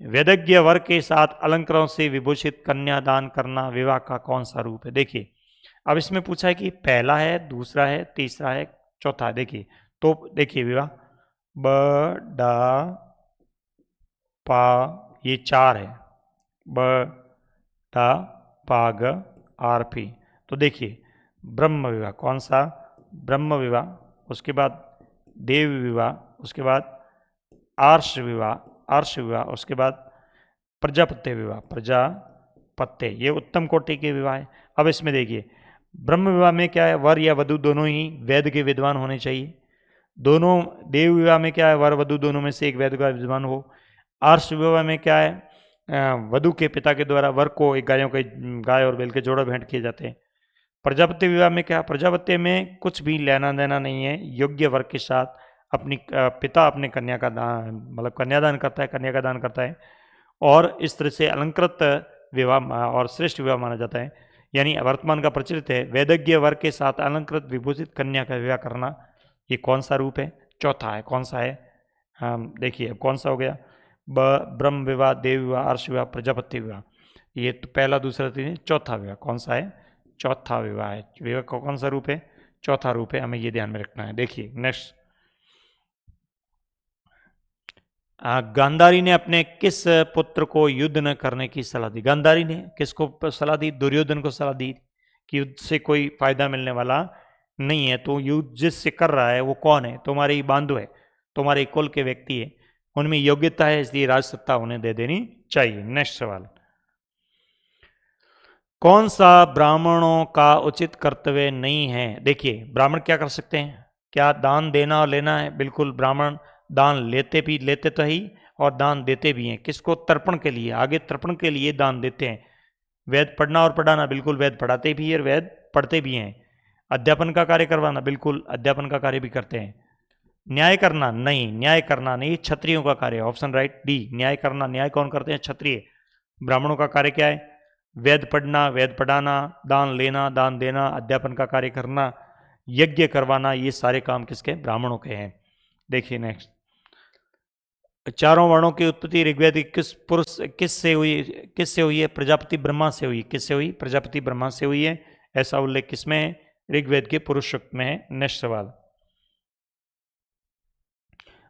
वेदज्ञ वर के साथ अलंकारों से विभूषित कन्यादान करना विवाह का कौन सा रूप है? देखिए, अब इसमें पूछा है कि पहला है, दूसरा है, तीसरा है, चौथा है। देखिए, तो देखिए, विवाह ब डा पा, ये 4 है, ब डा पा ग आर पी। तो देखिए, ब्रह्म विवाह कौन सा? ब्रह्म विवाह, उसके बाद देव विवाह, उसके बाद आर्ष विवाह, उसके बाद प्रजापत्य विवाह, प्रजापत्य, ये उत्तम कोटि के विवाह है। अब इसमें देखिए, ब्रह्म विवाह में क्या है? वर या वधु दोनों ही वेद के विद्वान होने चाहिए। दोनों, देव विवाह में क्या है? वर वधु दोनों में से एक वेद का विद्वान हो। आर्ष विवाह में क्या है? वधु के पिता के द्वारा वर को एक गाय और बैल के जोड़ा भेंट किए जाते हैं। प्रजापत्य विवाह में क्या? प्रजापत्य में कुछ भी लेना देना नहीं है, योग्य वर के साथ अपनी पिता अपने कन्या का दान, मतलब कन्यादान करता है, कन्या का दान करता है, और इस तरह से अलंकृत विवाह और श्रेष्ठ विवाह माना जाता है। यानी वर्तमान का प्रचलित है, वेदज्ञ वर के साथ अलंकृत विभूषित कन्या का विवाह करना, ये कौन सा रूप है? चौथा है। कौन सा है? देखिए, अब कौन सा हो गया? ब्रह्म विवाह, देव विवाह, आर्ष विवाह, प्रजापति विवाह, ये तो पहला, दूसरा, तीसरा, चौथा विवाह कौन सा है? चौथा विवाह है। विवाह का कौन सा रूप है? चौथा रूप है, हमें ये ध्यान में रखना है। देखिए नेक्स्ट, गांधारी ने अपने किस पुत्र को युद्ध न करने की सलाह दी? गांधारी ने किसको सलाह दी? दुर्योधन को सलाह दी कि युद्ध से कोई फायदा मिलने वाला नहीं है। तो युद्ध जिससे कर रहा है वो कौन है? तुम्हारे ही बांधु है, तुम्हारे कुल के व्यक्ति है, उनमें योग्यता है, इसलिए राज सत्ता उन्हें दे देनी चाहिए। नेक्स्ट सवाल, कौन सा ब्राह्मणों का उचित कर्तव्य नहीं है? देखिए, ब्राह्मण क्या कर सकते हैं? क्या दान देना और लेना है? बिल्कुल, ब्राह्मण दान लेते तो ही और दान देते भी हैं। किसको? तर्पण के लिए, आगे तर्पण के लिए दान देते हैं। वेद पढ़ना और पढ़ाना, बिल्कुल वेद पढ़ाते भी हैं और वेद पढ़ते भी हैं। अध्यापन का कार्य करवाना, बिल्कुल अध्यापन का कार्य भी करते हैं। न्याय करना, नहीं, न्याय करना नहीं, क्षत्रियों का कार्य। ऑप्शन राइट डी, न्याय करना। न्याय कौन करते हैं? क्षत्रिय। ब्राह्मणों का कार्य क्या है? वेद पढ़ना, वेद पढ़ाना, दान लेना, दान देना, अध्यापन का कार्य करना, यज्ञ करवाना, ये सारे काम किसके? ब्राह्मणों के हैं। देखिए नेक्स्ट, चारों वर्णों की उत्पत्ति ऋग्वेद किससे हुई है? प्रजापति ब्रह्मा से हुई। किससे हुई? प्रजापति ब्रह्मा से हुई है। ऐसा उल्लेख किसमें है? ऋग्वेद के पुरुष सूक्त में है। नेक्स्ट सवाल,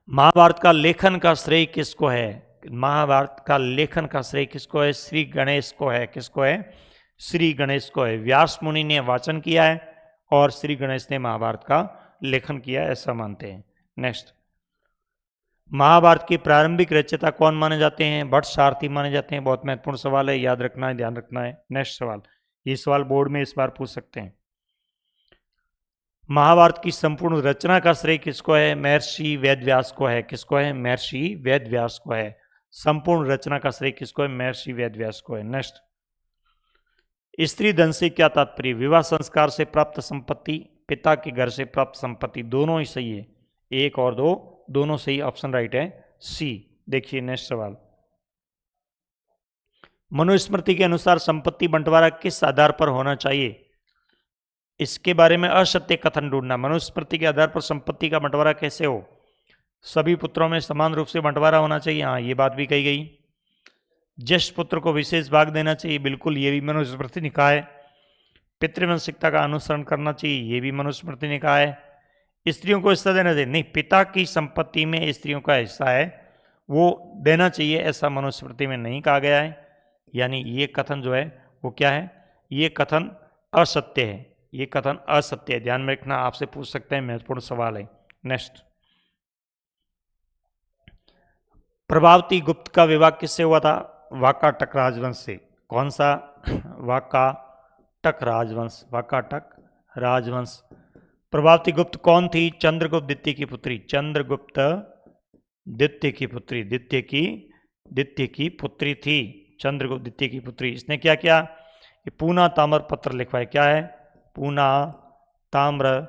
महाभारत का लेखन का श्रेय किसको है? महाभारत का लेखन का श्रेय किसको है? श्री गणेश को है। किसको है? श्री गणेश को है। व्यास मुनि ने वाचन किया है और श्री गणेश ने महाभारत का लेखन किया है, ऐसा मानते हैं। नेक्स्ट, महाभारत के प्रारंभिक रचयिता कौन माने जाते हैं? भट्ट सारथी माने जाते हैं। बहुत महत्वपूर्ण सवाल है, याद रखना है, ध्यान रखना है। नेक्स्ट सवाल, ये सवाल बोर्ड में इस बार पूछ सकते हैं। महाभारत की संपूर्ण रचना का श्रेय किसको है? महर्षि वेदव्यास को है। किसको है? महर्षि वेदव्यास को है। संपूर्ण रचना का श्रेय किसको है? महर्षि वेदव्यास को है। नेक्स्ट, स्त्री धन से क्या तात्पर्य? विवाह संस्कार से प्राप्त संपत्ति, पिता के घर से प्राप्त संपत्ति, दोनों ही सही है। 1 और 2 दोनों सही, ऑप्शन राइट है सी। देखिए नेक्स्ट सवाल, मनुस्मृति के अनुसार संपत्ति बंटवारा किस आधार पर होना चाहिए? इसके बारे में असत्य कथन ढूंढना। मनुस्मृति के आधार पर संपत्ति का बंटवारा कैसे हो? सभी पुत्रों में समान रूप से बंटवारा होना चाहिए। हाँ, ये बात भी कही गई। ज्येष्ठ पुत्र को विशेष भाग देना चाहिए, बिल्कुल, ये भी मनुस्मृति ने कहा है। पितृवंशिकता का अनुसरण करना चाहिए, ये भी मनुस्मृति ने कहा है। स्त्रियों को हिस्सा देना चाहिए, नहीं, पिता की संपत्ति में स्त्रियों का हिस्सा है वो देना चाहिए, ऐसा मनुस्मृति में नहीं कहा गया है। यानी ये कथन जो है वो क्या है? ये कथन असत्य है। ये कथन असत्य है, ध्यान में रखना, आपसे पूछ सकते हैं, महत्वपूर्ण सवाल है। नेक्स्ट, प्रभावती गुप्त का विवाह किससे हुआ था? वाकाटक राजवंश से। कौन सा? वाकाटक राजवंश। वाकाटक राजवंश। प्रभावती गुप्त कौन थी? चंद्रगुप्त द्वितीय की पुत्री। चंद्रगुप्त द्वितीय की पुत्री, द्वितीय की पुत्री थी, चंद्रगुप्त द्वितीय की पुत्री। इसने क्या किया? ये पूना ताम्र पत्र लिखवाया। क्या है? पूना ताम्र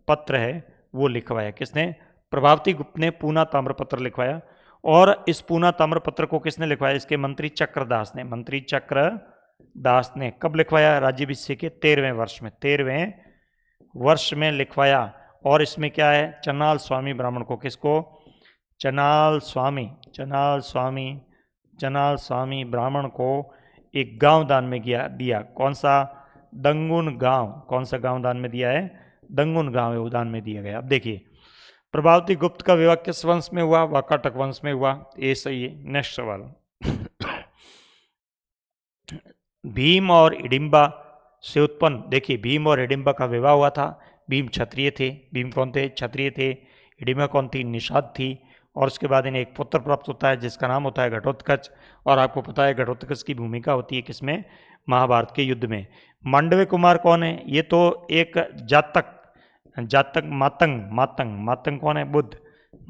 पत्र है, वो लिखवाया। किसने? प्रभावती गुप्त ने पूना ताम्र पत्र लिखवाया। और इस पूना ताम्र पत्र को किसने लिखवाया? इसके मंत्री चक्रदास ने। मंत्री चक्रदास ने कब लिखवाया? राज्याभिषेक के 13वें वर्ष में। 13वें वर्ष में लिखवाया। और इसमें क्या है? चनाल स्वामी ब्राह्मण को। किसको? चनाल स्वामी ब्राह्मण को एक गांव दान में दिया। कौन सा? दंगुन गांव। कौन सा गांव दान में दिया है? दंगुन गांव है वो दान में दिया गया। अब देखिए, प्रभावती गुप्त का विवाह किस वंश में हुआ? वाकाटक वंश में हुआ, ये सही है। नेक्स्ट सवाल, भीम और हिडिंबा से उत्पन्न, देखिए भीम और हिडिंबा का विवाह हुआ था। भीम क्षत्रिय थे। भीम कौन थे? क्षत्रिय थे। हिडिंबा कौन थी? निषाद थी। और उसके बाद इन्हें एक पुत्र प्राप्त होता है जिसका नाम होता है घटोत्कच। और आपको पता है घटोत्कच की भूमिका होती है किसमें? महाभारत के युद्ध में। मांडव्य कुमार कौन है? ये तो एक जातक मातंग कौन है? बुद्ध।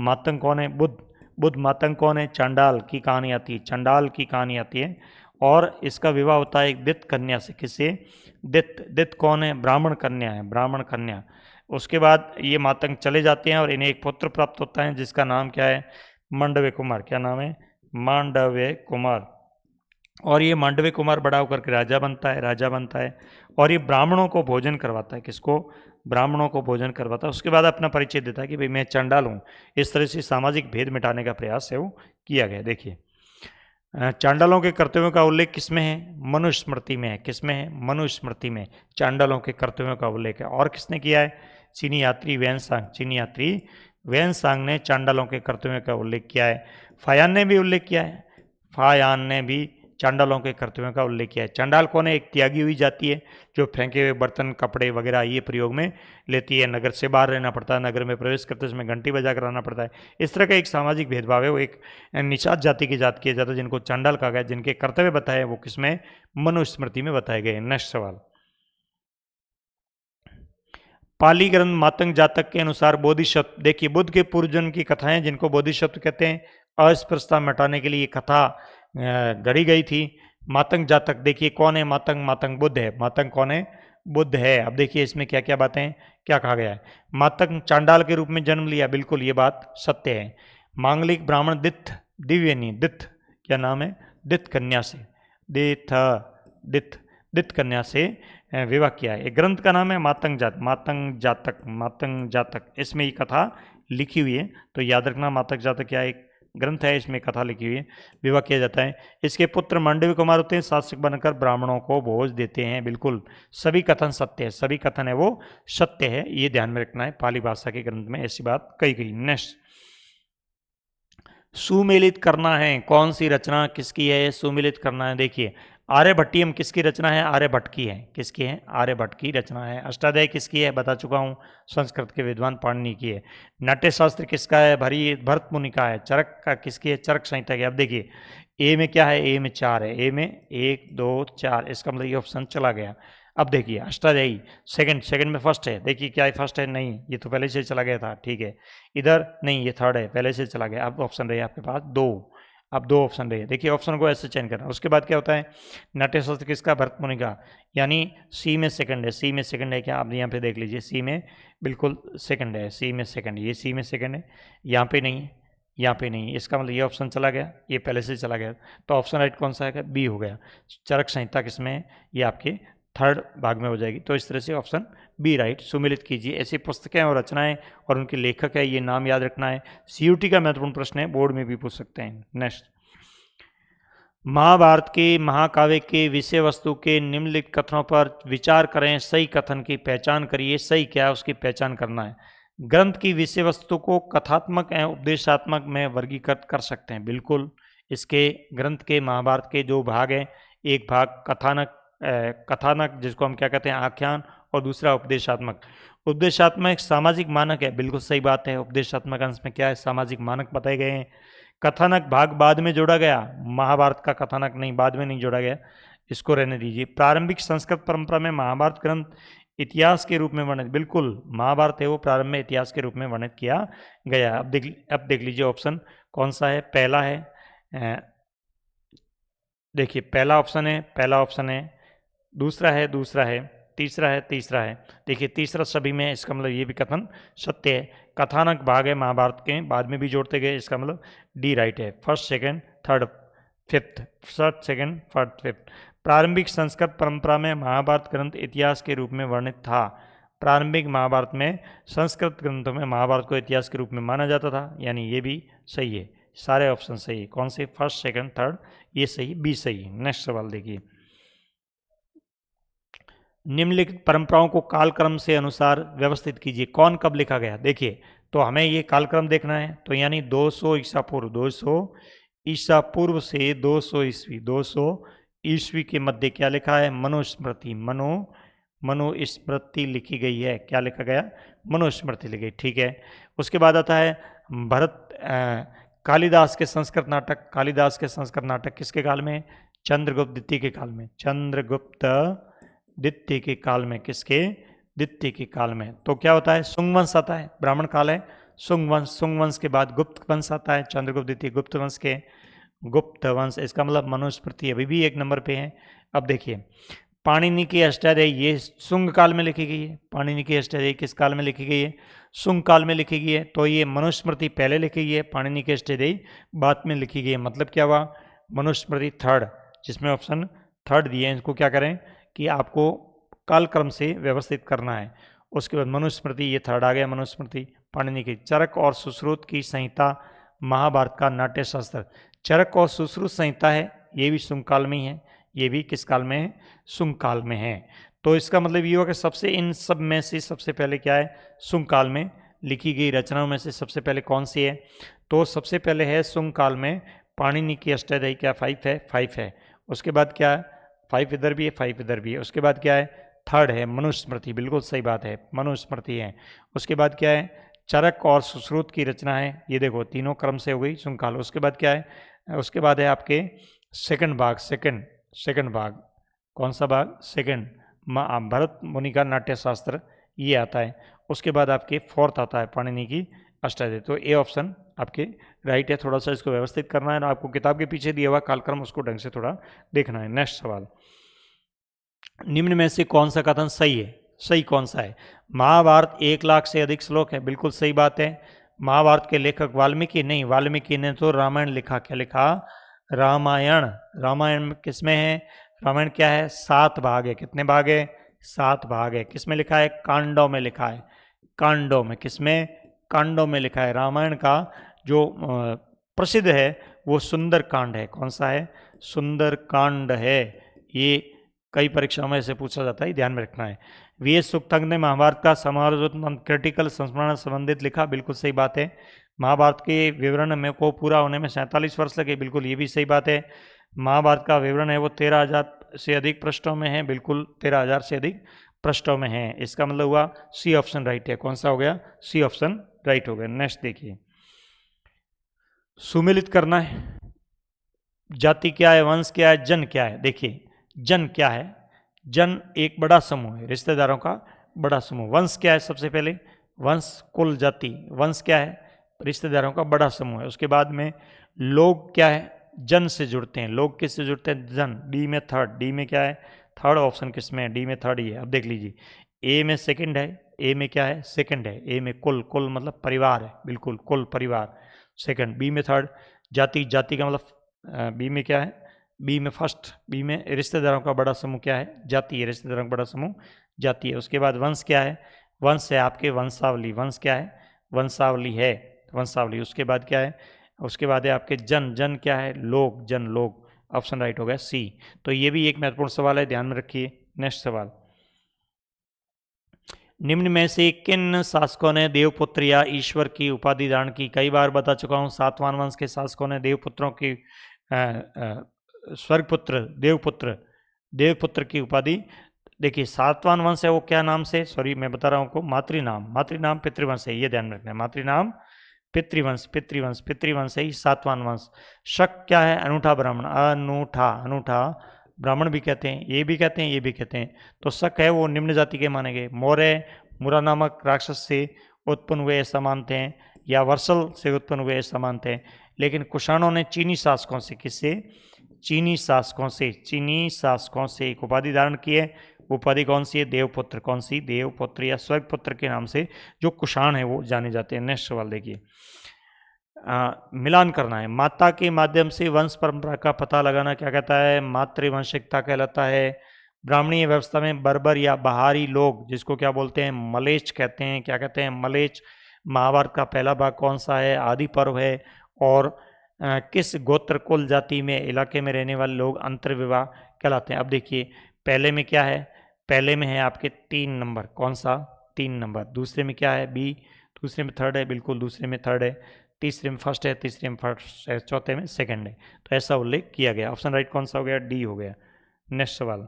मातंग कौन है? बुद्ध मातंग कौन है? चांडाल की कहानी आती है। चांडाल की कहानी आती है। और इसका विवाह होता है एक दित कन्या से। किससे? दित कौन है? ब्राह्मण कन्या है, ब्राह्मण कन्या। उसके बाद ये मातंग चले जाते हैं और इन्हें एक पुत्र प्राप्त होता है जिसका नाम क्या है? मांडव्य कुमार। क्या नाम है? मांडव्य कुमार। और ये मांडव्य कुमार बड़ा होकर के राजा बनता है। और ये ब्राह्मणों को भोजन करवाता है। किसको? ब्राह्मणों को भोजन करवाता है। उसके बाद अपना परिचय देता है कि भाई मैं चांडाल हूँ। इस तरह से सामाजिक भेद मिटाने का प्रयास है वो किया गया। देखिए, चांडालों के कर्तव्यों का उल्लेख किसमें है? मनुस्मृति में है। किसमें है? मनुस्मृति में चांडालों के कर्तव्यों का उल्लेख है। और किसने किया है? चीनी यात्री वेनसांग ने चांडालों के कर्तव्यों का उल्लेख किया है। फायान ने भी उल्लेख किया है। फायान ने भी चांडालों के कर्तव्यों का उल्लेख किया है। चांडाल कौन है? एक त्यागी हुई जाती है जो फेंके हुए बर्तन, कपड़े वगैरह ये प्रयोग में लेती है। नगर से बाहर रहना पड़ता है, नगर में प्रवेश करते समय घंटी बजा कर आना पड़ता है। इस तरह का एक सामाजिक भेदभाव है। वो एक निषाद जाति की जात किया जाता है जिनको चांडाल कहा गया। जिनके कर्तव्य बताए वो किसमें? मनुस्मृति में बताए गए। नेक्स्ट सवाल, पाली ग्रंथ मातंग जातक के अनुसार बोधिसत्व, देखिए बुद्ध के पूर्वजन्म की कथाएं जिनको बोधिसत्व कहते हैं, अस्पृश्यता मिटाने के लिए ये कथा गढ़ी गई थी। मातंग जातक देखिए कौन है? मातंग बुद्ध है। मातंग कौन है? बुद्ध है। अब देखिए इसमें क्या क्या बातें, क्या कहा गया है? मातंग चांडाल के रूप में जन्म लिया, बिल्कुल ये बात सत्य है। मांगलिक ब्राह्मण दित क्या नाम है? दित कन्या से, दित कन्या से विवाह किया है। ग्रंथ का नाम है मातंग जातक। इसमें ये कथा लिखी हुई है, तो याद रखना मातंग जातक क्या एक ग्रंथ है, इसमें कथा लिखी हुई है। विवाह किया जाता है। इसके पुत्र मांडव्य कुमार होते हैं, शासक बनकर ब्राह्मणों को भोज देते हैं। बिल्कुल सभी कथन सत्य है, सभी कथन है वो सत्य है, ये ध्यान में रखना है। पाली भाषा के ग्रंथ में ऐसी बात कही गई। नेक्स्ट, सुमेलित करना है, कौन सी रचना किसकी है, सुमेलित करना है। देखिए आर्यभट्टियम किसकी रचना है, आर्यभट्ट की है। किसकी है, आर्यभट्ट की रचना है। अष्टाध्यायी किसकी है, बता चुका हूँ, संस्कृत के विद्वान पाणिनि की है। नाट्यशास्त्र किसका है, भरत मुनि का है। चरक का किसकी है, चरक संहिता की। अब देखिए ए में क्या है, ए में 4 है, ए में 1 2 4, इसका मतलब ये ऑप्शन चला गया। अब देखिए अष्टाध्यायी सेकंड में फर्स्ट है, देखिए क्या है फर्स्ट है, नहीं ये तो पहले से चला गया था, ठीक है। इधर नहीं, ये थर्ड है, पहले से चला गया। अब ऑप्शन रहे आपके पास 2, अब 2 ऑप्शन रहे। देखिए ऑप्शन को ऐसे चेंज करना। उसके बाद क्या होता है, नाट्यशास्त्र किसका, भरत मुनि का, यानी सी में सेकंड है। सी में सेकंड है क्या, आप यहाँ पे देख लीजिए, सी में बिल्कुल सेकंड है, सी में सेकंड, ये सी में सेकंड है, यहाँ पे नहीं है, यहाँ पे नहीं, इसका मतलब ये ऑप्शन चला गया, ये पहले से चला गया। तो ऑप्शन राइट कौन सा है, बी हो गया। चरक संहिता किसमें है, ये आपके थर्ड भाग में हो जाएगी। तो इस तरह से ऑप्शन बी राइट। सुमिलित कीजिए। ऐसी पुस्तकें और रचनाएं और उनके लेखक है, ये नाम याद रखना है। सीयूटी का महत्वपूर्ण प्रश्न है, बोर्ड में भी पूछ सकते हैं। नेक्स्ट, महाभारत के महाकाव्य के विषय वस्तु के निम्नलिखित कथनों पर विचार करें, सही कथन की पहचान करिए। सही क्या है उसकी पहचान करना है। ग्रंथ की विषय वस्तु को कथात्मक एवं उपदेशात्मक में वर्गीकृत कर सकते हैं, बिल्कुल। इसके ग्रंथ के महाभारत के दो भाग हैं, एक भाग कथानक जिसको हम क्या कहते हैं, आख्यान, और दूसरा उपदेशात्मक। उपदेशात्मक सामाजिक मानक है, बिल्कुल सही बात है। उपदेशात्मक अंश में क्या है, सामाजिक मानक बताए गए हैं। कथानक भाग बाद में जोड़ा गया, महाभारत का कथानक नहीं, बाद में नहीं जोड़ा गया, इसको रहने दीजिए। प्रारंभिक संस्कृत परंपरा में महाभारत ग्रंथ इतिहास के रूप में वर्णित, बिल्कुल महाभारत है वो प्रारंभ में इतिहास के रूप में वर्णित किया गया। अब देख लीजिए ऑप्शन कौन सा है, पहला है, देखिए पहला ऑप्शन है, दूसरा है, तीसरा है। देखिए तीसरा सभी में, इसका मतलब ये भी कथन सत्य है। कथानक भाग है महाभारत के, बाद में भी जोड़ते गए, इसका मतलब डी राइट है। First second third fifth, first second first fifth. प्रारंभिक संस्कृत परंपरा में महाभारत ग्रंथ इतिहास के रूप में वर्णित था। प्रारंभिक महाभारत में संस्कृत ग्रंथों में महाभारत को इतिहास के रूप में माना जाता था, यानी ये भी सही है। सारे ऑप्शन सही है। कौन से, फर्स्ट सेकंड थर्ड, ये सही, बी सही है। नेक्स्ट सवाल देखिए, निम्नलिखित परंपराओं को कालक्रम से अनुसार व्यवस्थित कीजिए। कौन कब लिखा गया, देखिए तो हमें ये कालक्रम देखना है। तो यानी 200 ईसा पूर्व, 200 ईसा पूर्व से 200 ईस्वी, 200 ईस्वी के मध्य क्या लिखा है, मनुस्मृति, मनुस्मृति लिखी गई है। क्या लिखा गया, मनुस्मृति लिखी गई, ठीक है। उसके बाद आता है कालिदास के संस्कृत नाटक। कालिदास के संस्कृत नाटक किसके काल में, चंद्रगुप्त द्वितीय के काल में, चंद्रगुप्त द्वितीय के काल में, किसके, द्वितीय के काल में। तो क्या होता है, सुंग वंश आता है, ब्राह्मण काल है, सुंग वंश के बाद गुप्त वंश आता है, चंद्रगुप्त द्वितीय गुप्त वंश के, गुप्त वंश, इसका मतलब मनुस्मृति अभी भी 1 नंबर पे है। अब देखिए पाणिनि की अष्टाध्यायी, ये सुंग काल में लिखी गई है। पाणिनि की अष्टाध्यायी किस काल में लिखी गई है, सुंग काल में लिखी गई है। तो ये मनुस्मृति पहले लिखी गई है, पाणिनि की अष्टाध्यायी बाद में लिखी गई है। मतलब क्या हुआ, मनुस्मृति थर्ड, जिसमें ऑप्शन थर्ड दिए हैं, इसको क्या करें कि आपको कालक्रम से व्यवस्थित करना है। उसके बाद मनुस्मृति, ये थर्ड आ गया मनुस्मृति। पाणिनि की चरक और सुश्रुत की संहिता महाभारत का नाट्यशास्त्र। चरक और सुश्रुत संहिता है, ये भी सुंग काल में ही है, ये भी किस काल में है, सुंग काल में है। तो इसका मतलब ये होगा कि सबसे इन सब में से सबसे पहले क्या है, सुंग काल में लिखी गई रचनाओं में से सबसे पहले कौन सी है, तो सबसे पहले है सुंग काल में पाणिनि की अष्टाध्यायी। क्या 5 है। उसके बाद क्या है, 5 इधर भी है, 5 इधर भी है। उसके बाद क्या है, थर्ड है मनुस्मृति, बिल्कुल सही बात है, मनुस्मृति है। उसके बाद क्या है, चरक और सुश्रुत की रचना है, ये देखो तीनों क्रम से हो गई सुंग काल। उसके बाद क्या है, उसके बाद है आपके सेकंड भाग, सेकंड भाग, कौन सा भाग, सेकंड, भरत मुनि का नाट्यशास्त्र, ये आता है। उसके बाद आपके फोर्थ आता है पाणिनि की अष्टाध्यायी। तो ए ऑप्शन आपके राइट है। थोड़ा सा इसको व्यवस्थित करना है, आपको किताब के पीछे दिया हुआ कालक्रम उसको ढंग से थोड़ा देखना है। नेक्स्ट सवाल, निम्न में से कौन सा कथन सही है, सही कौन सा है। महाभारत 1 लाख से अधिक श्लोक है, बिल्कुल सही बात है। महाभारत के लेखक वाल्मीकि नहीं, वाल्मीकि ने तो रामायण लिखा। क्या लिखा, रामायण। रामायण किसमें है, रामायण क्या है, 7 भाग है। कितने भाग है, 7 भाग है। किसमें लिखा है, कांडों में लिखा है, कांडों में, किसमें, कांडों में लिखा है। रामायण का जो प्रसिद्ध है वो सुंदर कांड है। कौन सा है, सुंदर कांड है। ये कई परीक्षाओं में से पूछा जाता है, ध्यान में रखना है। वी एस सुक्तंग ने महाभारत का समारोह क्रिटिकल संस्मरण संबंधित लिखा, बिल्कुल सही बात है। महाभारत के विवरण में को पूरा होने में 47 वर्ष लगे, बिल्कुल ये भी सही बात है। महाभारत का विवरण है वो 13,000 से अधिक पृष्ठों में है, बिल्कुल 13,000 से अधिक पृष्ठों में है। इसका मतलब हुआ सी ऑप्शन राइट है। कौन सा हो गया? सी ऑप्शन राइट हो गया। नेक्स्ट देखिए, सुमेलित करना है। जाति क्या है, वंश क्या है, जन क्या है? देखिए जन क्या है? जन एक बड़ा समूह है, रिश्तेदारों का बड़ा समूह। वंश क्या है? सबसे पहले वंश कुल जाति। वंश क्या है? रिश्तेदारों का बड़ा समूह है। उसके बाद में लोग क्या है? जन से जुड़ते हैं। लोग किससे जुड़ते हैं? जन। डी में थर्ड, डी में क्या है? थर्ड ऑप्शन किस में है? डी में थर्ड ही है। अब देख लीजिए, ए में सेकंड है, ए में क्या है? सेकंड है। ए में कुल, कुल मतलब परिवार है, बिल्कुल कुल परिवार सेकंड। बी में थर्ड, जाति, जाति का मतलब बी में क्या है? बी में फर्स्ट, बी में रिश्तेदारों का बड़ा समूह क्या है? जाति है। रिश्तेदारों का बड़ा समूह जाति है। उसके बाद वंश क्या है? वंश है आपके वंशावली। वंश क्या है? वंशावली है, वंशावली। उसके बाद क्या है? उसके बाद है आपके जन। जन क्या है? लोग, जन लोग। ऑप्शन राइट हो गया सी। तो ये भी एक महत्वपूर्ण सवाल है, ध्यान में रखिए। नेक्स्ट सवाल, निम्न में से किन शासकों ने देवपुत्र या ईश्वर की उपाधि धारण की? कई बार बता चुका हूँ, सातवान वंश के शासकों ने देवपुत्रों की स्वर्गपुत्र, देवपुत्र, देवपुत्र की उपाधि। देखिए सातवान वंश है वो क्या नाम से, सॉरी मैं बता रहा हूँ आपको, मातृनाम। मातृनाम पितृवंश है, ये ध्यान रखना है। मातृनाम पितृवंश, पितृवंश, पितृवंश है ही सातवान वंश। शक क्या है? अनूठा ब्राह्मण। अनूठा, अनूठा ब्राह्मण भी कहते हैं, ये भी कहते हैं, ये भी कहते हैं। तो शक है वो निम्न जाति के माने गए। मौर्य मुरा नामक राक्षस से उत्पन्न हुए ऐसा मानते हैं, या वर्षल से उत्पन्न हुए ऐसा मानते हैं। लेकिन कुषाणों ने चीनी शासकों से, किससे? चीनी शासकों से, चीनी शासकों से एक उपाधि धारण की है। उपाधि कौन सी है? देवपुत्र। कौन सी? देवपुत्र या स्वर्गपुत्र के नाम से जो कुषाण है वो जाने जाते हैं। नेक्स्ट सवाल देखिए, मिलान करना है। माता के माध्यम से वंश परंपरा का पता लगाना क्या कहता है? मातृवंशिकता कहलाता है। ब्राह्मणीय व्यवस्था में बर्बर या बाहरी लोग, जिसको क्या बोलते हैं? मलेच्छ कहते हैं। क्या कहते हैं? मलेच्छ। महाभारत का पहला भाग कौन सा है? आदि पर्व है। और किस गोत्र कुल जाति में इलाके में रहने वाले लोग अंतर्विवाह कहलाते हैं? अब देखिए पहले में क्या है? पहले में है आपके 3 नंबर। कौन सा? 3 नंबर। दूसरे में क्या है? बी। दूसरे में थर्ड है, बिल्कुल दूसरे में थर्ड है। तीसरे में फर्स्ट है, तीसरे में फर्स्ट है, चौथे में सेकंड है। तो ऐसा उल्लेख किया गया। ऑप्शन राइट कौन सा हो गया? डी हो गया। नेक्स्ट सवाल,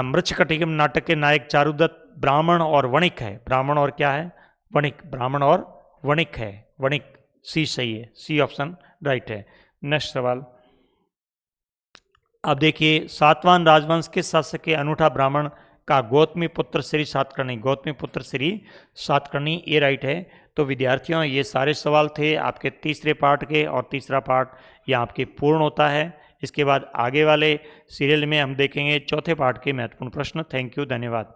मृच्छकटिकम नाटक के नायक चारुदत्त ब्राह्मण और वणिक है। ब्राह्मण और क्या है? वणिक। ब्राह्मण और वणिक है, वणिक। सी सही है, सी ऑप्शन राइट है। नेक्स्ट सवाल, अब देखिए सातवान राजवंश के शासक के अनूठा ब्राह्मण का गौतमी पुत्र श्री सातकर्णी। गौतमी पुत्र श्री सातकर्णी, ये राइट है। तो विद्यार्थियों ये सारे सवाल थे आपके तीसरे पार्ट के, और तीसरा पार्ट यहाँ आपके पूर्ण होता है। इसके बाद आगे वाले सीरियल में हम देखेंगे चौथे पार्ट के महत्वपूर्ण प्रश्न। थैंक यू, धन्यवाद।